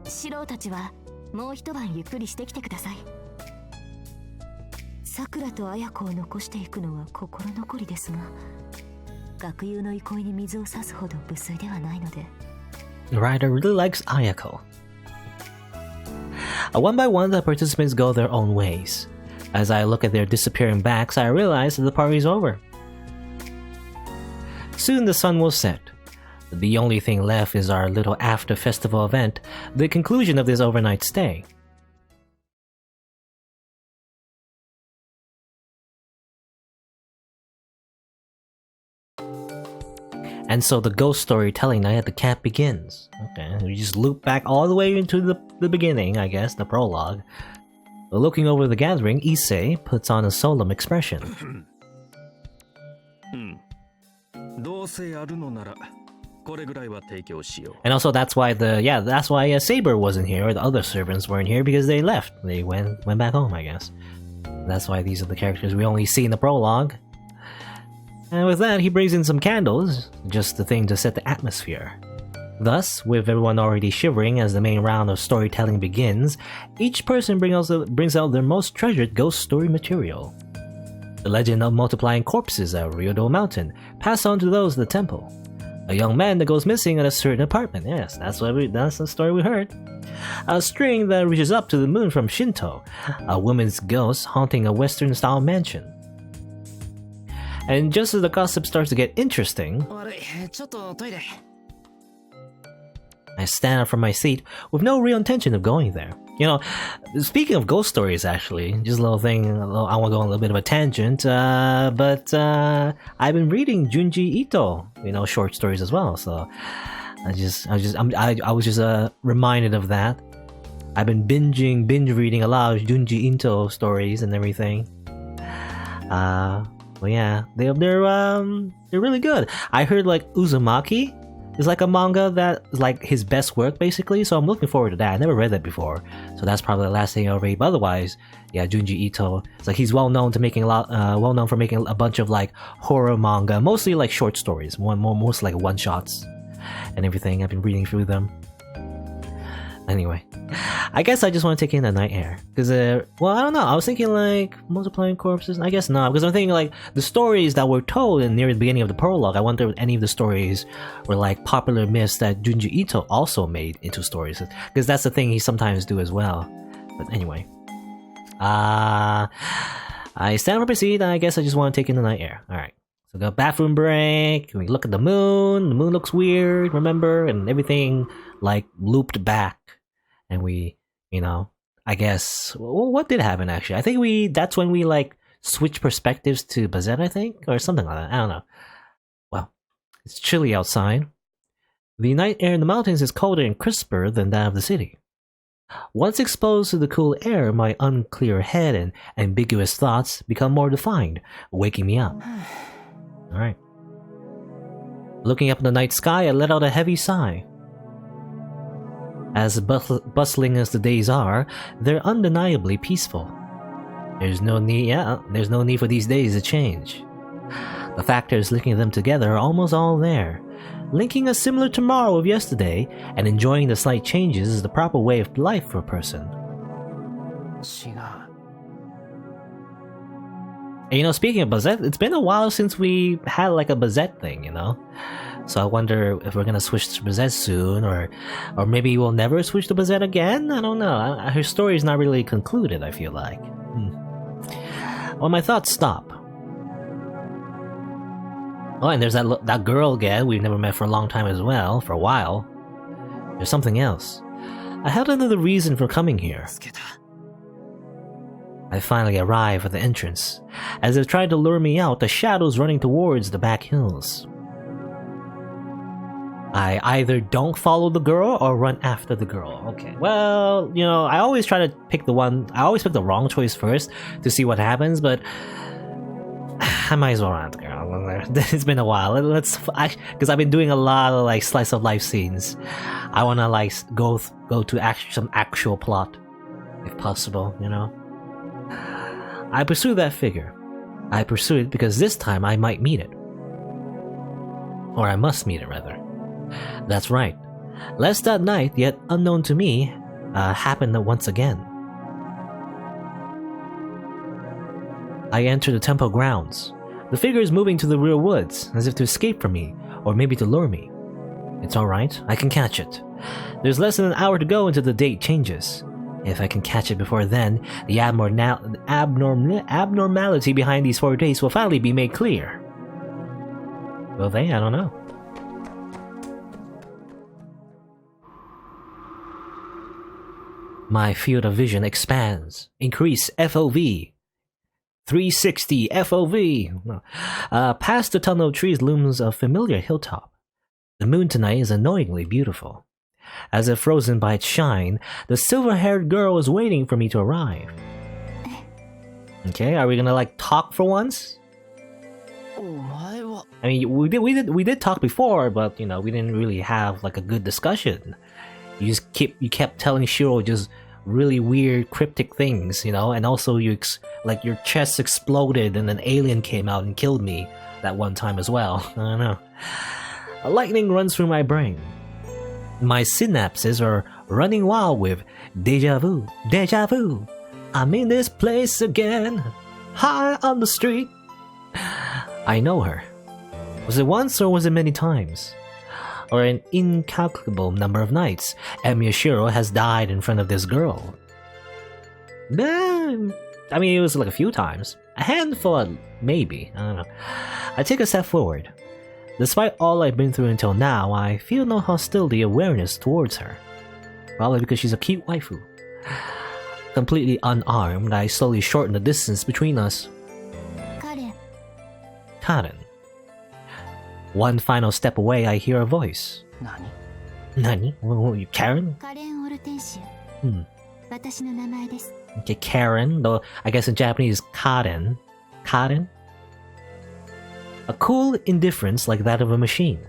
シロウたちはもう一晩ゆっくりしてきてください。さくらと綾子を残していくのは心残りですが、学友の憩いに水を差すほど無粋ではないので。The writer really likes Ayako. One by one, the participants go their own ways. As I look at their disappearing backs, I realize that the party's over. Soon the sun will set. The only thing left is our little after-festival event, the conclusion of this overnight stay. And so the ghost storytelling night at the camp begins. Okay, we just loop back all the way into the beginning, I guess, the prologue. Looking over the gathering, Issei puts on a solemn expression. And also that's why Saber wasn't here, or the other servants weren't here, because they left. They went back home, I guess. That's why these are the characters we only see in the prologue. And with that, he brings in some candles, just the thing to set the atmosphere. Thus, with everyone already shivering as the main round of storytelling begins, each person brings out their most treasured ghost story material. The legend of multiplying corpses at Ryudo Mountain, passed on to those of the temple. A young man that goes missing at a certain apartment, yes, that's the story we heard. A string that reaches up to the moon from Shinto, a woman's ghost haunting a Western-style mansion. And just as the gossip starts to get interesting, I stand up from my seat with no real intention of going there. You know, speaking of ghost stories, actually, just a little thing, I want to go on a little bit of a tangent, but I've been reading Junji Ito, short stories as well, so I was just reminded of that. I've been binge reading a lot of Junji Ito stories and everything. Well, yeah, they're really good. I heard like Uzumaki is like a manga that is like his best work basically, so I'm looking forward to that. I never read that before, so that's probably the last thing I'll read. But otherwise, yeah, Junji Ito. It's like he's well known for making a bunch of like horror manga, mostly like short stories, mostly like one shots and everything. I've been reading through them. Anyway, I guess I just want to take in the night air. Because, well, I don't know. I was thinking, like, multiplying corpses? I guess not. Because I'm thinking, like, the stories that were told near the beginning of the prologue, I wonder if any of the stories were, like, popular myths that Junji Ito also made into stories. Because that's the thing he sometimes do as well. But anyway. I stand up my seat, and I guess I just want to take in the night air. Alright. So go bathroom break. We look at the moon. The moon looks weird, remember? And everything, like, looped back. And we, I guess, what did happen actually? I think that's when we like switch perspectives to Bazett, I think, or something like that. I don't know. Well, it's chilly outside. The night air in the mountains is colder and crisper than that of the city. Once exposed to the cool air, my unclear head and ambiguous thoughts become more defined, waking me up. Alright. Looking up in the night sky, I let out a heavy sigh. As bustling as the days are, they're undeniably peaceful. There's no need for these days to change. The factors linking them together are almost all there. Linking a similar tomorrow of yesterday and enjoying the slight changes is the proper way of life for a person. 違う。 And, you know, speaking of Bazett, it's been a while since we had like a Bazett thing, you know? So I wonder if we're gonna switch to Bazett soon, or maybe we'll never switch to Bazett again? I don't know. Her story is not really concluded, I feel like. Well, my thoughts stop. Oh, and there's that girl again we've never met for a long time as well, for a while. There's something else. I had another reason for coming here. I finally arrive at the entrance. As if trying to lure me out, the shadows running towards the back hills. I either don't follow the girl or run after the girl. Okay, well, you know, I always try to pick the wrong choice first to see what happens, but I might as well run after the girl. It's been a while. Because I've been doing a lot of like slice of life scenes. I want to like go to some actual plot, if possible, you know. I pursue that figure. I pursue it because this time I might meet it. Or I must meet it, rather. That's right. Lest that night, yet unknown to me, happened once again. I enter the temple grounds. The figure is moving to the rear woods, as if to escape from me, or maybe to lure me. It's alright, I can catch it. There's less than an hour to go until the date changes. If I can catch it before then, the abnormality behind these 4 days will finally be made clear. Will they? I don't know. My field of vision expands. Increase FOV. 360 FOV. Past the tunnel of trees looms a familiar hilltop. The moon tonight is annoyingly beautiful. As if frozen by its shine, the silver-haired girl is waiting for me to arrive. Okay, are we gonna like talk for once? I mean, we did talk before, but you know, we didn't really have like a good discussion. You kept telling Shirou just really weird, cryptic things, you know, and also your chest exploded and an alien came out and killed me that one time as well. I don't know. A lightning runs through my brain. My synapses are running wild with deja vu, deja vu. I'm in this place again, high on the street. I know her. Was it once or was it many times? Or an incalculable number of nights, Emiya Shirou has died in front of this girl. I mean, it was like a few times. A handful, maybe. I don't know. I take a step forward. Despite all I've been through until now, I feel no hostility awareness towards her. Probably because she's a cute waifu. Completely unarmed, I slowly shorten the distance between us. Karen. One final step away, I hear a voice. Nani? Karen? Okay, Karen, though I guess in Japanese, Karen. Karen? A cool indifference like that of a machine.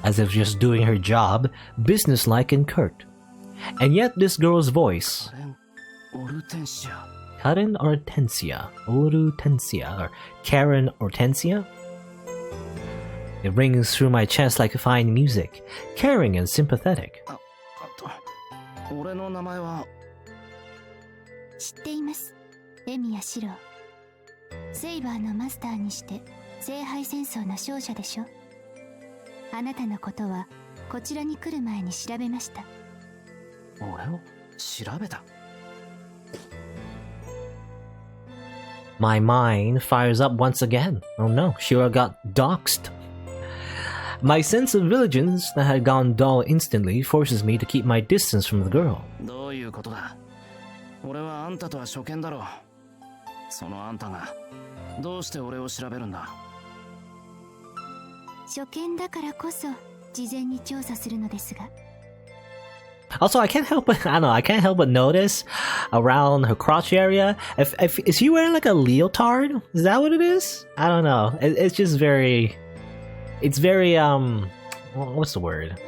As if just doing her job, businesslike and curt. And yet this girl's voice... Karen Hortensia. Hortensia. Or Karen Hortensia? It rings through my chest like fine music, caring and sympathetic. 俺の名前は知っています。エミヤシロウ。セイバーのマスターにして聖杯戦争の勝者でしょ。あなたのことはこちらに来る前に調べました。俺を調べた。 My mind fires up once again. Oh no, Shirou got doxed. My sense of vigilance that had gone dull instantly forces me to keep my distance from the girl. どういうことだ。俺はあんたとは初見だろう。そのあんたがどうして俺を調べるんだ。初見だからこそ事前に調査するのですが。Also, I can't help but notice around her crotch area. If is she wearing like a leotard? Is that what it is? I don't know. It's just very. It's very what's the word? I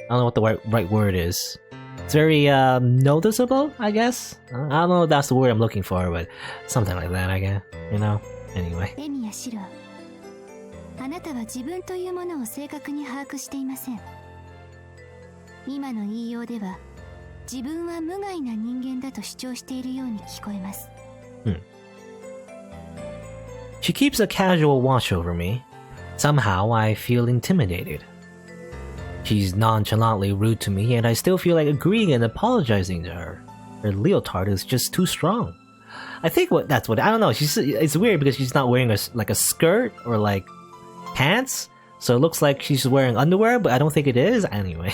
don't know what the right word is. It's very noticeable, I guess. I don't know if that's the word I'm looking for, but something like that, I guess. You know. Anyway. エミヤシロウ。あなたは自分というものを正確に把握していません。今の言いようでは自分は無害な人間だと主張しているように聞こえます。She keeps a casual watch over me. Somehow I feel intimidated. She's nonchalantly rude to me, and I still feel like agreeing and apologizing to her. Her leotard is just too strong. I think I don't know. It's weird because she's not wearing a skirt or like pants, so it looks like she's wearing underwear, but I don't think it is anyway.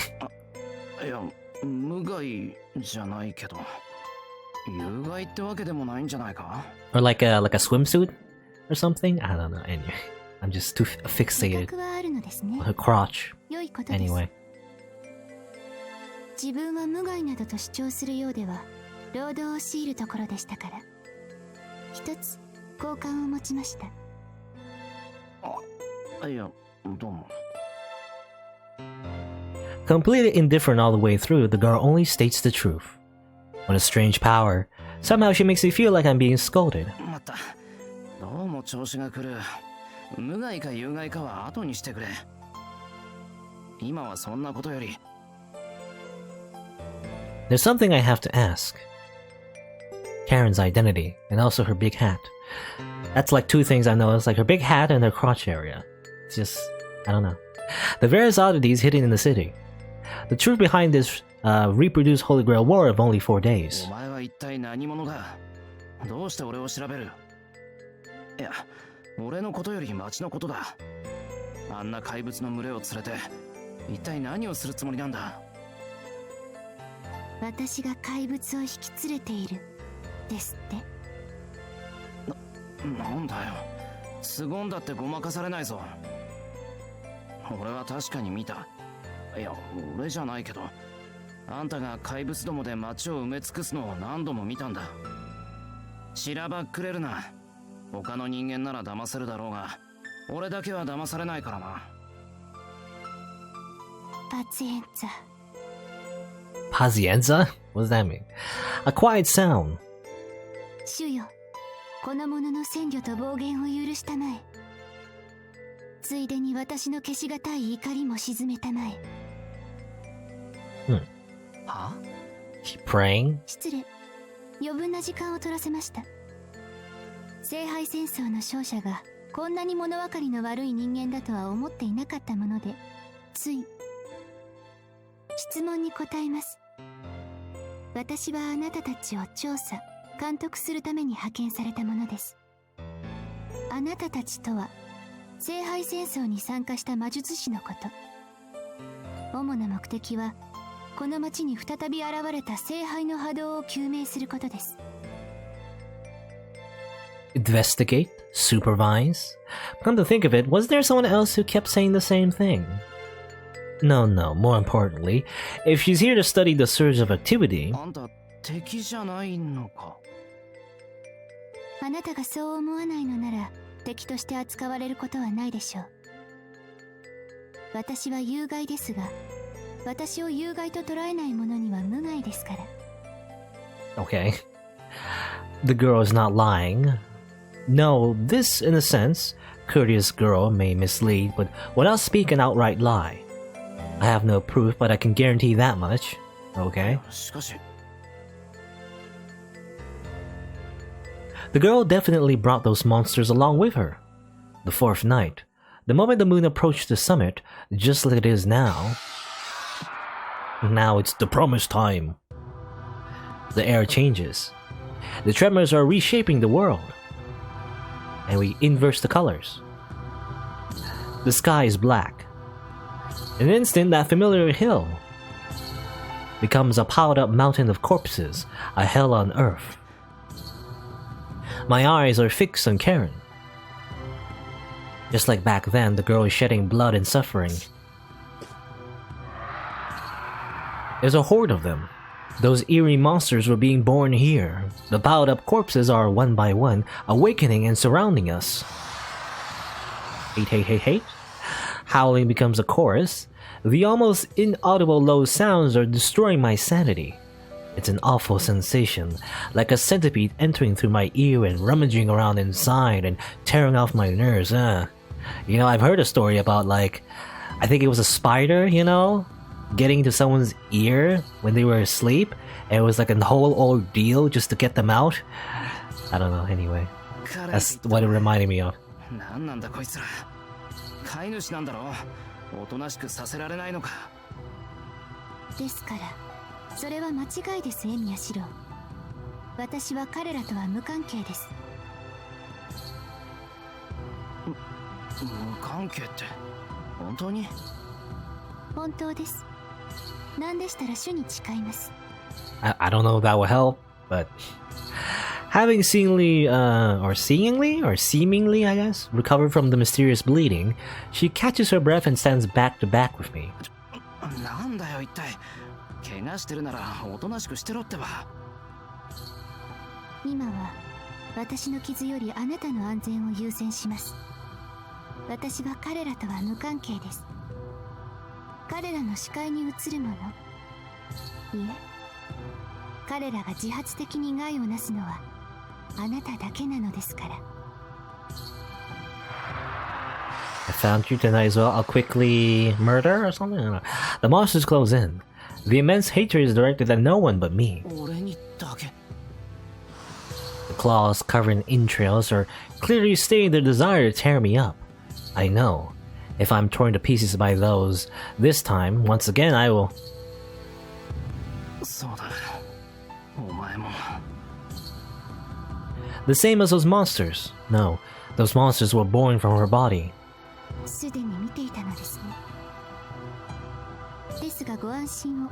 いや、無害じゃないけど、有害ってわけでもないんじゃないか? Or like a swimsuit or something? I don't know. Anyway, I'm just too fixated on her crotch. Anyway. 自分は無害などと主張するようでは労働を強いるところでしたから、一つ好感を持ちました。いや、どうも。Completely indifferent all the way through, the girl only states the truth. With a strange power, somehow she makes me feel like I'm being scolded. また、どうも調子が来る。無害か有害かは後にしてくれ。今はそんなことより。There's something I have to ask. Karen's identity, and also her big hat. That's like two things I noticed, like her big hat and her crotch area. It's just, I don't know. The various oddities hidden in the city. The truth behind this reproduced Holy Grail war of only 4 days. お前は一体何者だ? どうして俺を調べる? いや、俺のことより町のことだ。あんな怪物の群れを連れて、一体何をするつもりなんだ? 私が怪物を引き連れているですって。なんだよ。凄んだってごまかされないぞ。俺は確かに見た。いや、俺じゃないけど、あんたが怪物どもで街を埋め尽くすのを何度も見たんだ。しらばっくれるな。他の人間なら騙せるだろうが、俺だけは騙されないからな。Pazienza. Pazienza? What does that mean? A quiet sound. 主よ、この者の占領と暴言を許したまえ。ついでに私の消しがたい怒りも鎮めたまえ。は? Keep praying? 失礼。余分な時間を取らせました。聖杯戦争の勝者がこんなに物分かりの悪い人間だとは思っていなかったもので、つい。質問に答えます。私はあなたたちを調査、監督するために派遣されたものです。あなたたちとは、聖杯戦争に参加した魔術師のこと。主な目的は、この町に再び現れた聖杯の波動を究明することです。Investigate? Supervise? Come to think of it, was there someone else who kept saying the same thing? No, more importantly, if she's here to study the surge of activity... あんた、敵じゃないのか? あなたがそう思わないのなら、敵として扱われることはないでしょう。私は有害ですが、私を有害と捉えない者には無害ですから。Okay. The girl is not lying. No, this, in a sense, courteous girl may mislead, but will not speak an outright lie. I have no proof, but I can guarantee that much. Okay. しかし。The girl definitely brought those monsters along with her. The fourth night, the moment the moon approached the summit, just like it is now. Now it's the promised time. The air changes. The tremors are reshaping the world. And we inverse the colors. The sky is black. In an instant, that familiar hill becomes a piled up mountain of corpses, a hell on earth. My eyes are fixed on Karen. Just like back then, the girl is shedding blood and suffering. There's a horde of them. Those eerie monsters were being born here. The piled up corpses are one by one awakening and surrounding us. Hate, hate, hate, hate. Howling becomes a chorus. The almost inaudible low sounds are destroying my sanity. It's an awful sensation, like a centipede entering through my ear and rummaging around inside and tearing off my nerves. You know, I've heard a story about, like, I think it was a spider, you know, getting into someone's ear when they were asleep, and it was like a whole ordeal just to get them out. I don't know, anyway. That's what it reminded me of. なんなんだこいつら。飼い主なんだろう。おとなしくさせられないのか。ですからそれは間違いです、エミヤシロウ。私は彼らとは無関係です。無関係って本当に？本当です。なんでしたら主に誓います。I don't know if that will help, but having seemingly, I guess, recovered from the mysterious bleeding, she catches her breath and stands back to back with me. なんだよ一体。怪我してるならおとなしくしてろってば。今は私の傷よりあなたの安全を優先します。私は彼らとは無関係です。彼らの視界に映るもの、いえ、彼らが自発的に害をなすのはあなただけなのですから。I found you tonight as well. I'll quickly murder or something? I don't know. The monsters close in. The immense hatred is directed at no one but me. 俺にだけ。The claws covered in entrails are clearly stating their desire to tear me up. I know. If I'm torn to pieces by those, this time, once again, I will... そうだ。お前も。The same as those monsters. No, those monsters were born from her body. すでに見ていたのですね。ですがご安心を。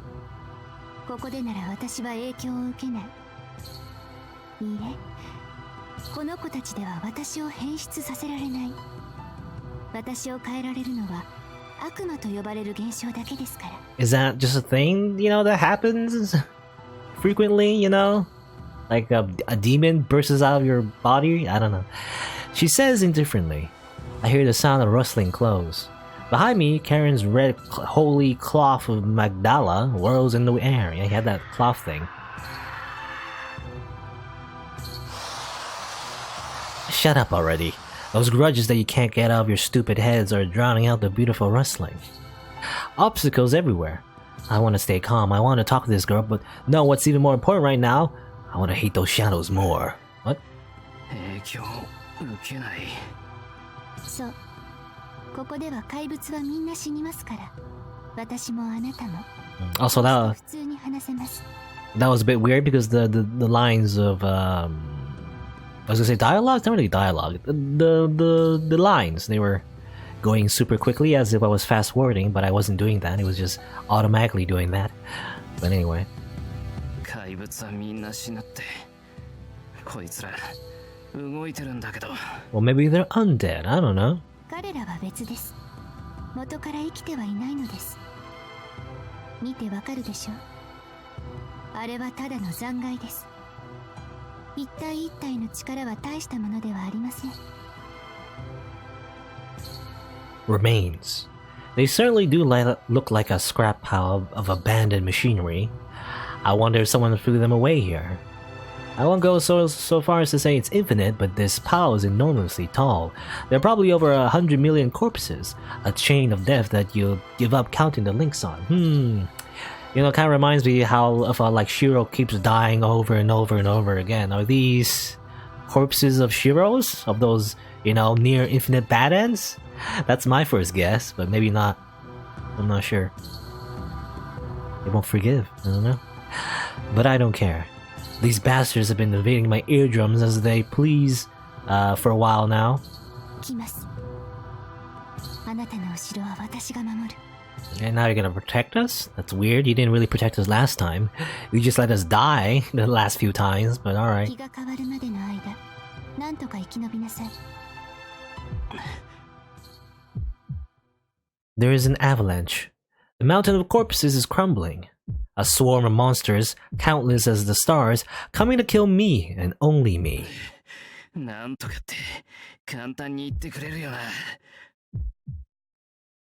ここでなら私は影響を受けない。いいえ、この子たちでは私を変質させられない。私を変えられるのは悪魔と呼ばれる現象だけですから。Is that just a thing, that happens frequently, Like a demon bursts out of your body? I don't know. She says indifferently. I hear the sound of rustling clothes. Behind me, Karen's red holy cloth of Magdala whirls in the air. Yeah, he had that cloth thing. Shut up already. Those grudges that you can't get out of your stupid heads are drowning out the beautiful rustling. Obstacles everywhere. I want to stay calm. I want to talk to this girl, but no, what's even more important right now? I want to hate those shadows more. What? 影響受けない。そう。ここでは怪物はみんな死にますから。私もあなたも。Also, that 普通に話せます。That was a bit weird because the lines of I was gonna say dialogue. It's not really dialogue. The lines, they were going super quickly as if I was fast forwarding, but I wasn't doing that. It was just automatically doing that. But anyway. 怪物はみんな死ぬって。こいつら動いてるんだけど。Well, maybe they're undead. I don't know. 彼らは別です。元から生きてはいないのです。見てわかるでしょ。あれはただの残骸です。一体一体の力は大したものではありません。Remains. They certainly do look like a scrap pile of abandoned machinery. I wonder if someone threw them away here. I won't go so far as to say it's infinite, but this pile is enormously tall. There are probably over 100 million corpses, a chain of death that you'll give up counting the links on. Kind of reminds me how like Shirou keeps dying over and over and over again. Are these corpses of Shirou's? Of those, near infinite bad ends? That's my first guess, but maybe not. I'm not sure. They won't forgive. I don't know. But I don't care. These bastards have been invading my eardrums as they please for a while now. 来ます。あなたの後ろは私が守る。And now you're gonna protect us? That's weird. You didn't really protect us last time. You just let us die the last few times, but alright. 日が変わるまでの間、なんとか生き延びなさい。There is an avalanche. The mountain of corpses is crumbling. A swarm of monsters, countless as the stars, coming to kill me and only me. なんとかって簡単に言ってくれるよな。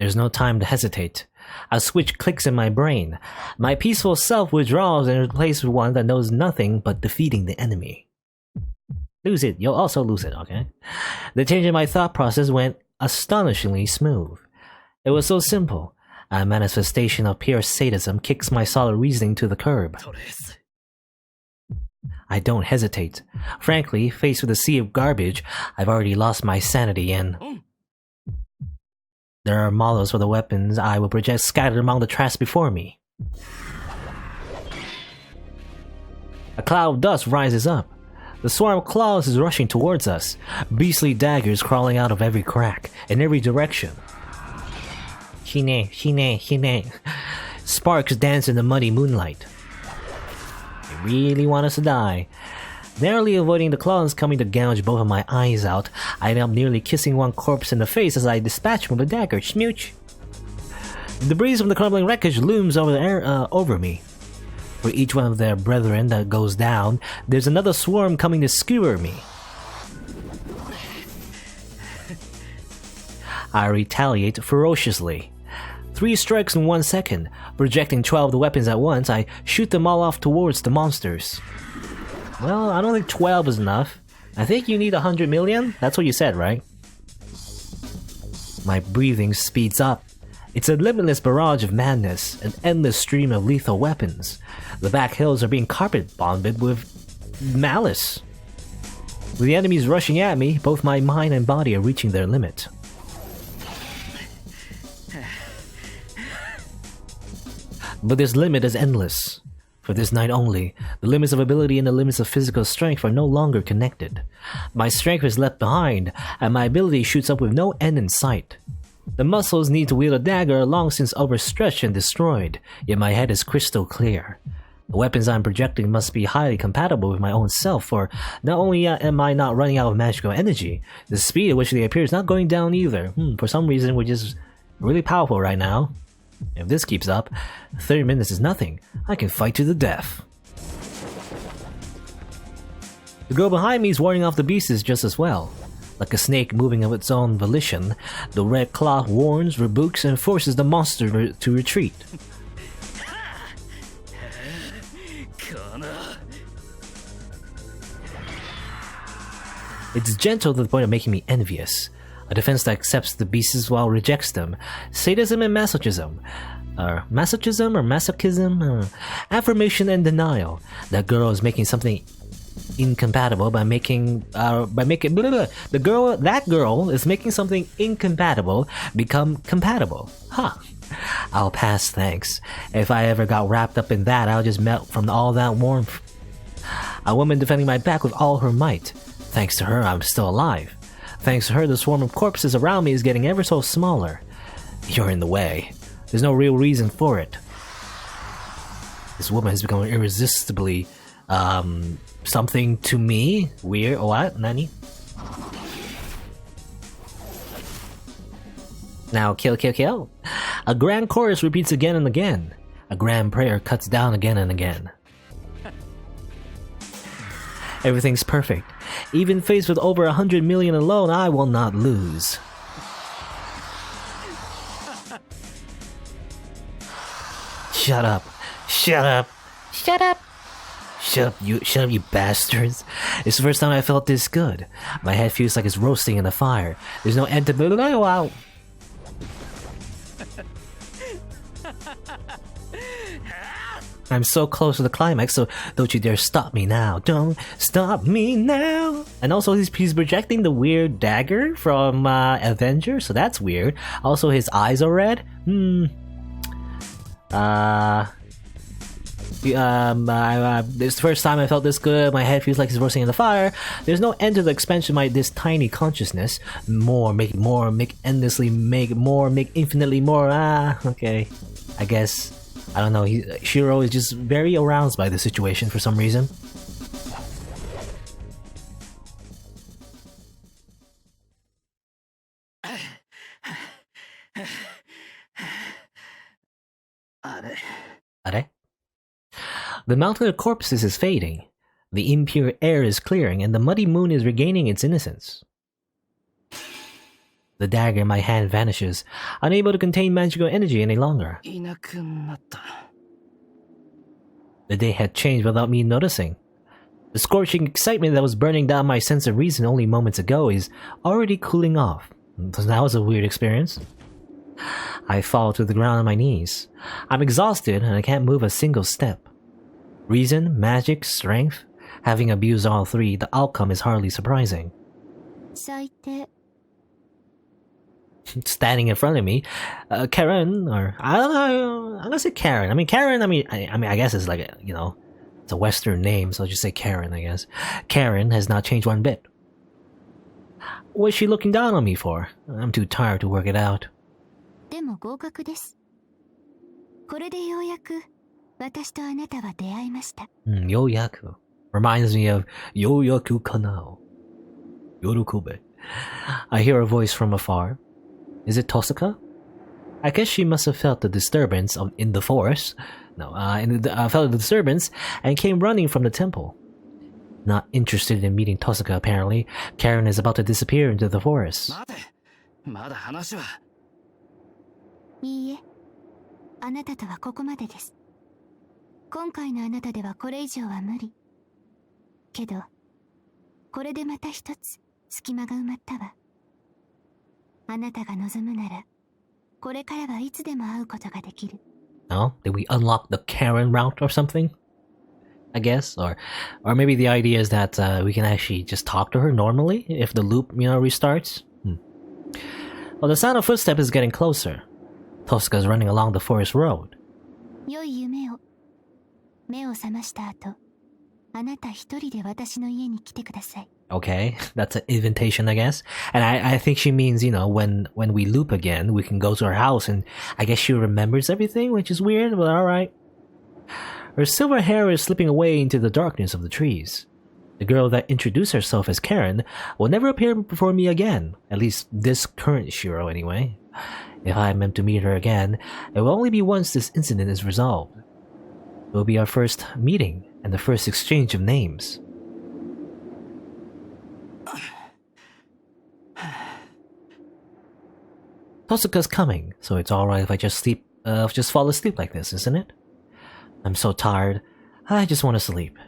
There's no time to hesitate. A switch clicks in my brain. My peaceful self withdraws and is replaced with one that knows nothing but defeating the enemy. Lose it. You'll also lose it, okay? The change in my thought process went astonishingly smooth. It was so simple. A manifestation of pure sadism kicks my solid reasoning to the curb. I don't hesitate. Frankly, faced with a sea of garbage, I've already lost my sanity and... There are models for the weapons I will project scattered among the trash before me. A cloud of dust rises up. The swarm of claws is rushing towards us, beastly daggers crawling out of every crack, in every direction. Hine, hine, hine. Sparks dance in the muddy moonlight. They really want us to die. Narrowly avoiding the claws coming to gouge both of my eyes out, I end up nearly kissing one corpse in the face as I dispatch him with a dagger. Smooch! The debris from the crumbling wreckage looms over me. For each one of their brethren that goes down, there's another swarm coming to skewer me. I retaliate ferociously. 3 strikes in 1 second. Projecting 12 of the weapons at once, I shoot them all off towards the monsters. Well, I don't think 12 is enough. I think you need 100 million? That's what you said, right? My breathing speeds up. It's a limitless barrage of madness, an endless stream of lethal weapons. The back hills are being carpet-bombed with malice. With the enemies rushing at me, both my mind and body are reaching their limit. But this limit is endless. For this night only, the limits of ability and the limits of physical strength are no longer connected. My strength is left behind, and my ability shoots up with no end in sight. The muscles need to wield a dagger are long since overstretched and destroyed, yet my head is crystal clear. The weapons I'm projecting must be highly compatible with my own self, for not only am I not running out of magical energy, the speed at which they appear is not going down either. For some reason, we're just really powerful right now. If this keeps up, 30 minutes is nothing. I can fight to the death. The girl behind me is warding off the beasts just as well. Like a snake moving of its own volition, the red cloth warns, rebukes, and forces the monster to retreat. It's gentle to the point of making me envious. A defense that accepts the beasts while rejects them. Sadism and masochism. Masochism or masochism? Affirmation and denial. That girl is making something incompatible by making that girl is making something incompatible become compatible. I'll pass, thanks. If I ever got wrapped up in that, I'll just melt from all that warmth. A woman defending my back with all her might. Thanks to her, I'm still alive. Thanks to her, the swarm of corpses around me is getting ever so smaller. You're in the way. There's no real reason for it. This woman has become irresistibly, something to me. Weird. What? Nani? Now kill, kill, kill. A grand chorus repeats again and again. A grand prayer cuts down again and again. Everything's perfect. Even faced with over 100 million alone, I will not lose. Shut up. Shut up. Shut up. Shut up, you bastards. It's the first time I felt this good. My head feels like it's roasting in the fire. There's no end to... Wow. I'm so close to the climax, so don't you dare stop me now. Don't stop me now. And also, he's projecting the weird dagger from Avenger, so that's weird. Also, his eyes are red. This is the first time I felt this good. My head feels like it's roasting in the fire. There's no end to the expansion of this tiny consciousness. Make endlessly, make infinitely more. Okay. I guess. I don't know, Shirou is just very aroused by the situation for some reason. Are? The mountain of corpses is fading. The impure air is clearing, and the muddy moon is regaining its innocence. The dagger in my hand vanishes, unable to contain magical energy any longer. The day had changed without me noticing. The scorching excitement that was burning down my sense of reason only moments ago is already cooling off. So that was a weird experience. I fall to the ground on my knees. I'm exhausted and I can't move a single step. Reason, magic, strength. Having abused all three, the outcome is hardly surprising. 最低 Standing in front of me, Karen, or I don't know, I'm gonna say Karen. I guess it's like it's a Western name, so I'll just say Karen. I guess Karen has not changed one bit. What's she looking down on me for? I'm too tired to work it out. でも合格です。これでようやく私とあなたは出会いました。Yoyaku reminds me of Yoyaku Kanao. Yorokube. I hear a voice from afar. Is it Tohsaka? I guess she must have felt the disturbance in the forest. Felt the disturbance and came running from the temple. Not interested in meeting Tohsaka, apparently. Karen is about to disappear into the forest. まだ話は。いいえ、あなたとはここまでです。今回のあなたではこれ以上は無理。けど、これでまた一つ隙間が埋まったわ。あなたが望むなら、これからはいつでも会うことができる。Oh, did we unlock the Karen route or something? I guess, or maybe the idea is that we can actually just talk to her normally if the loop, restarts. Well, the sound of footsteps is getting closer. Tohsaka is running along the forest road. 良い夢を。目を覚ました後、あなた一人で私の家に来てください。Okay, that's an invitation, I guess. And I think she means, when we loop again, we can go to her house and I guess she remembers everything, which is weird, but alright. Her silver hair is slipping away into the darkness of the trees. The girl that introduced herself as Karen will never appear before me again, at least this current Shirou anyway. If I am meant to meet her again, it will only be once this incident is resolved. It will be our first meeting and the first exchange of names. Tohsaka's coming, so it's alright if I just fall asleep like this, isn't it? I'm so tired, I just want to sleep.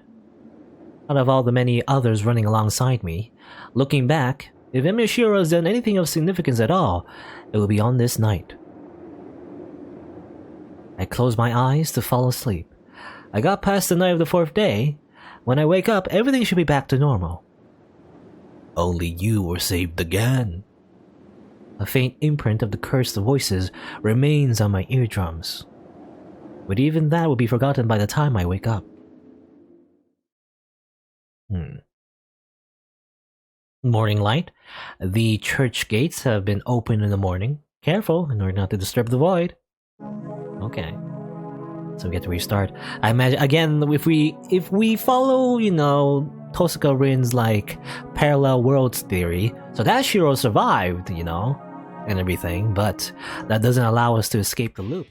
Out of all the many others running alongside me, looking back, if Emiya Shirou has done anything of significance at all, it will be on this night. I close my eyes to fall asleep. I got past the night of the 4th day. When I wake up, everything should be back to normal. Only you were saved again. A faint imprint of the cursed voices remains on my eardrums. But even that will be forgotten by the time I wake up. Morning light. The church gates have been opened in the morning. Careful, in order not to disturb the void. Okay. So we get to restart. I imagine, again, if we follow, Tohsaka Rin's, parallel worlds theory, so that Shirou survived, and everything, but that doesn't allow us to escape the loop.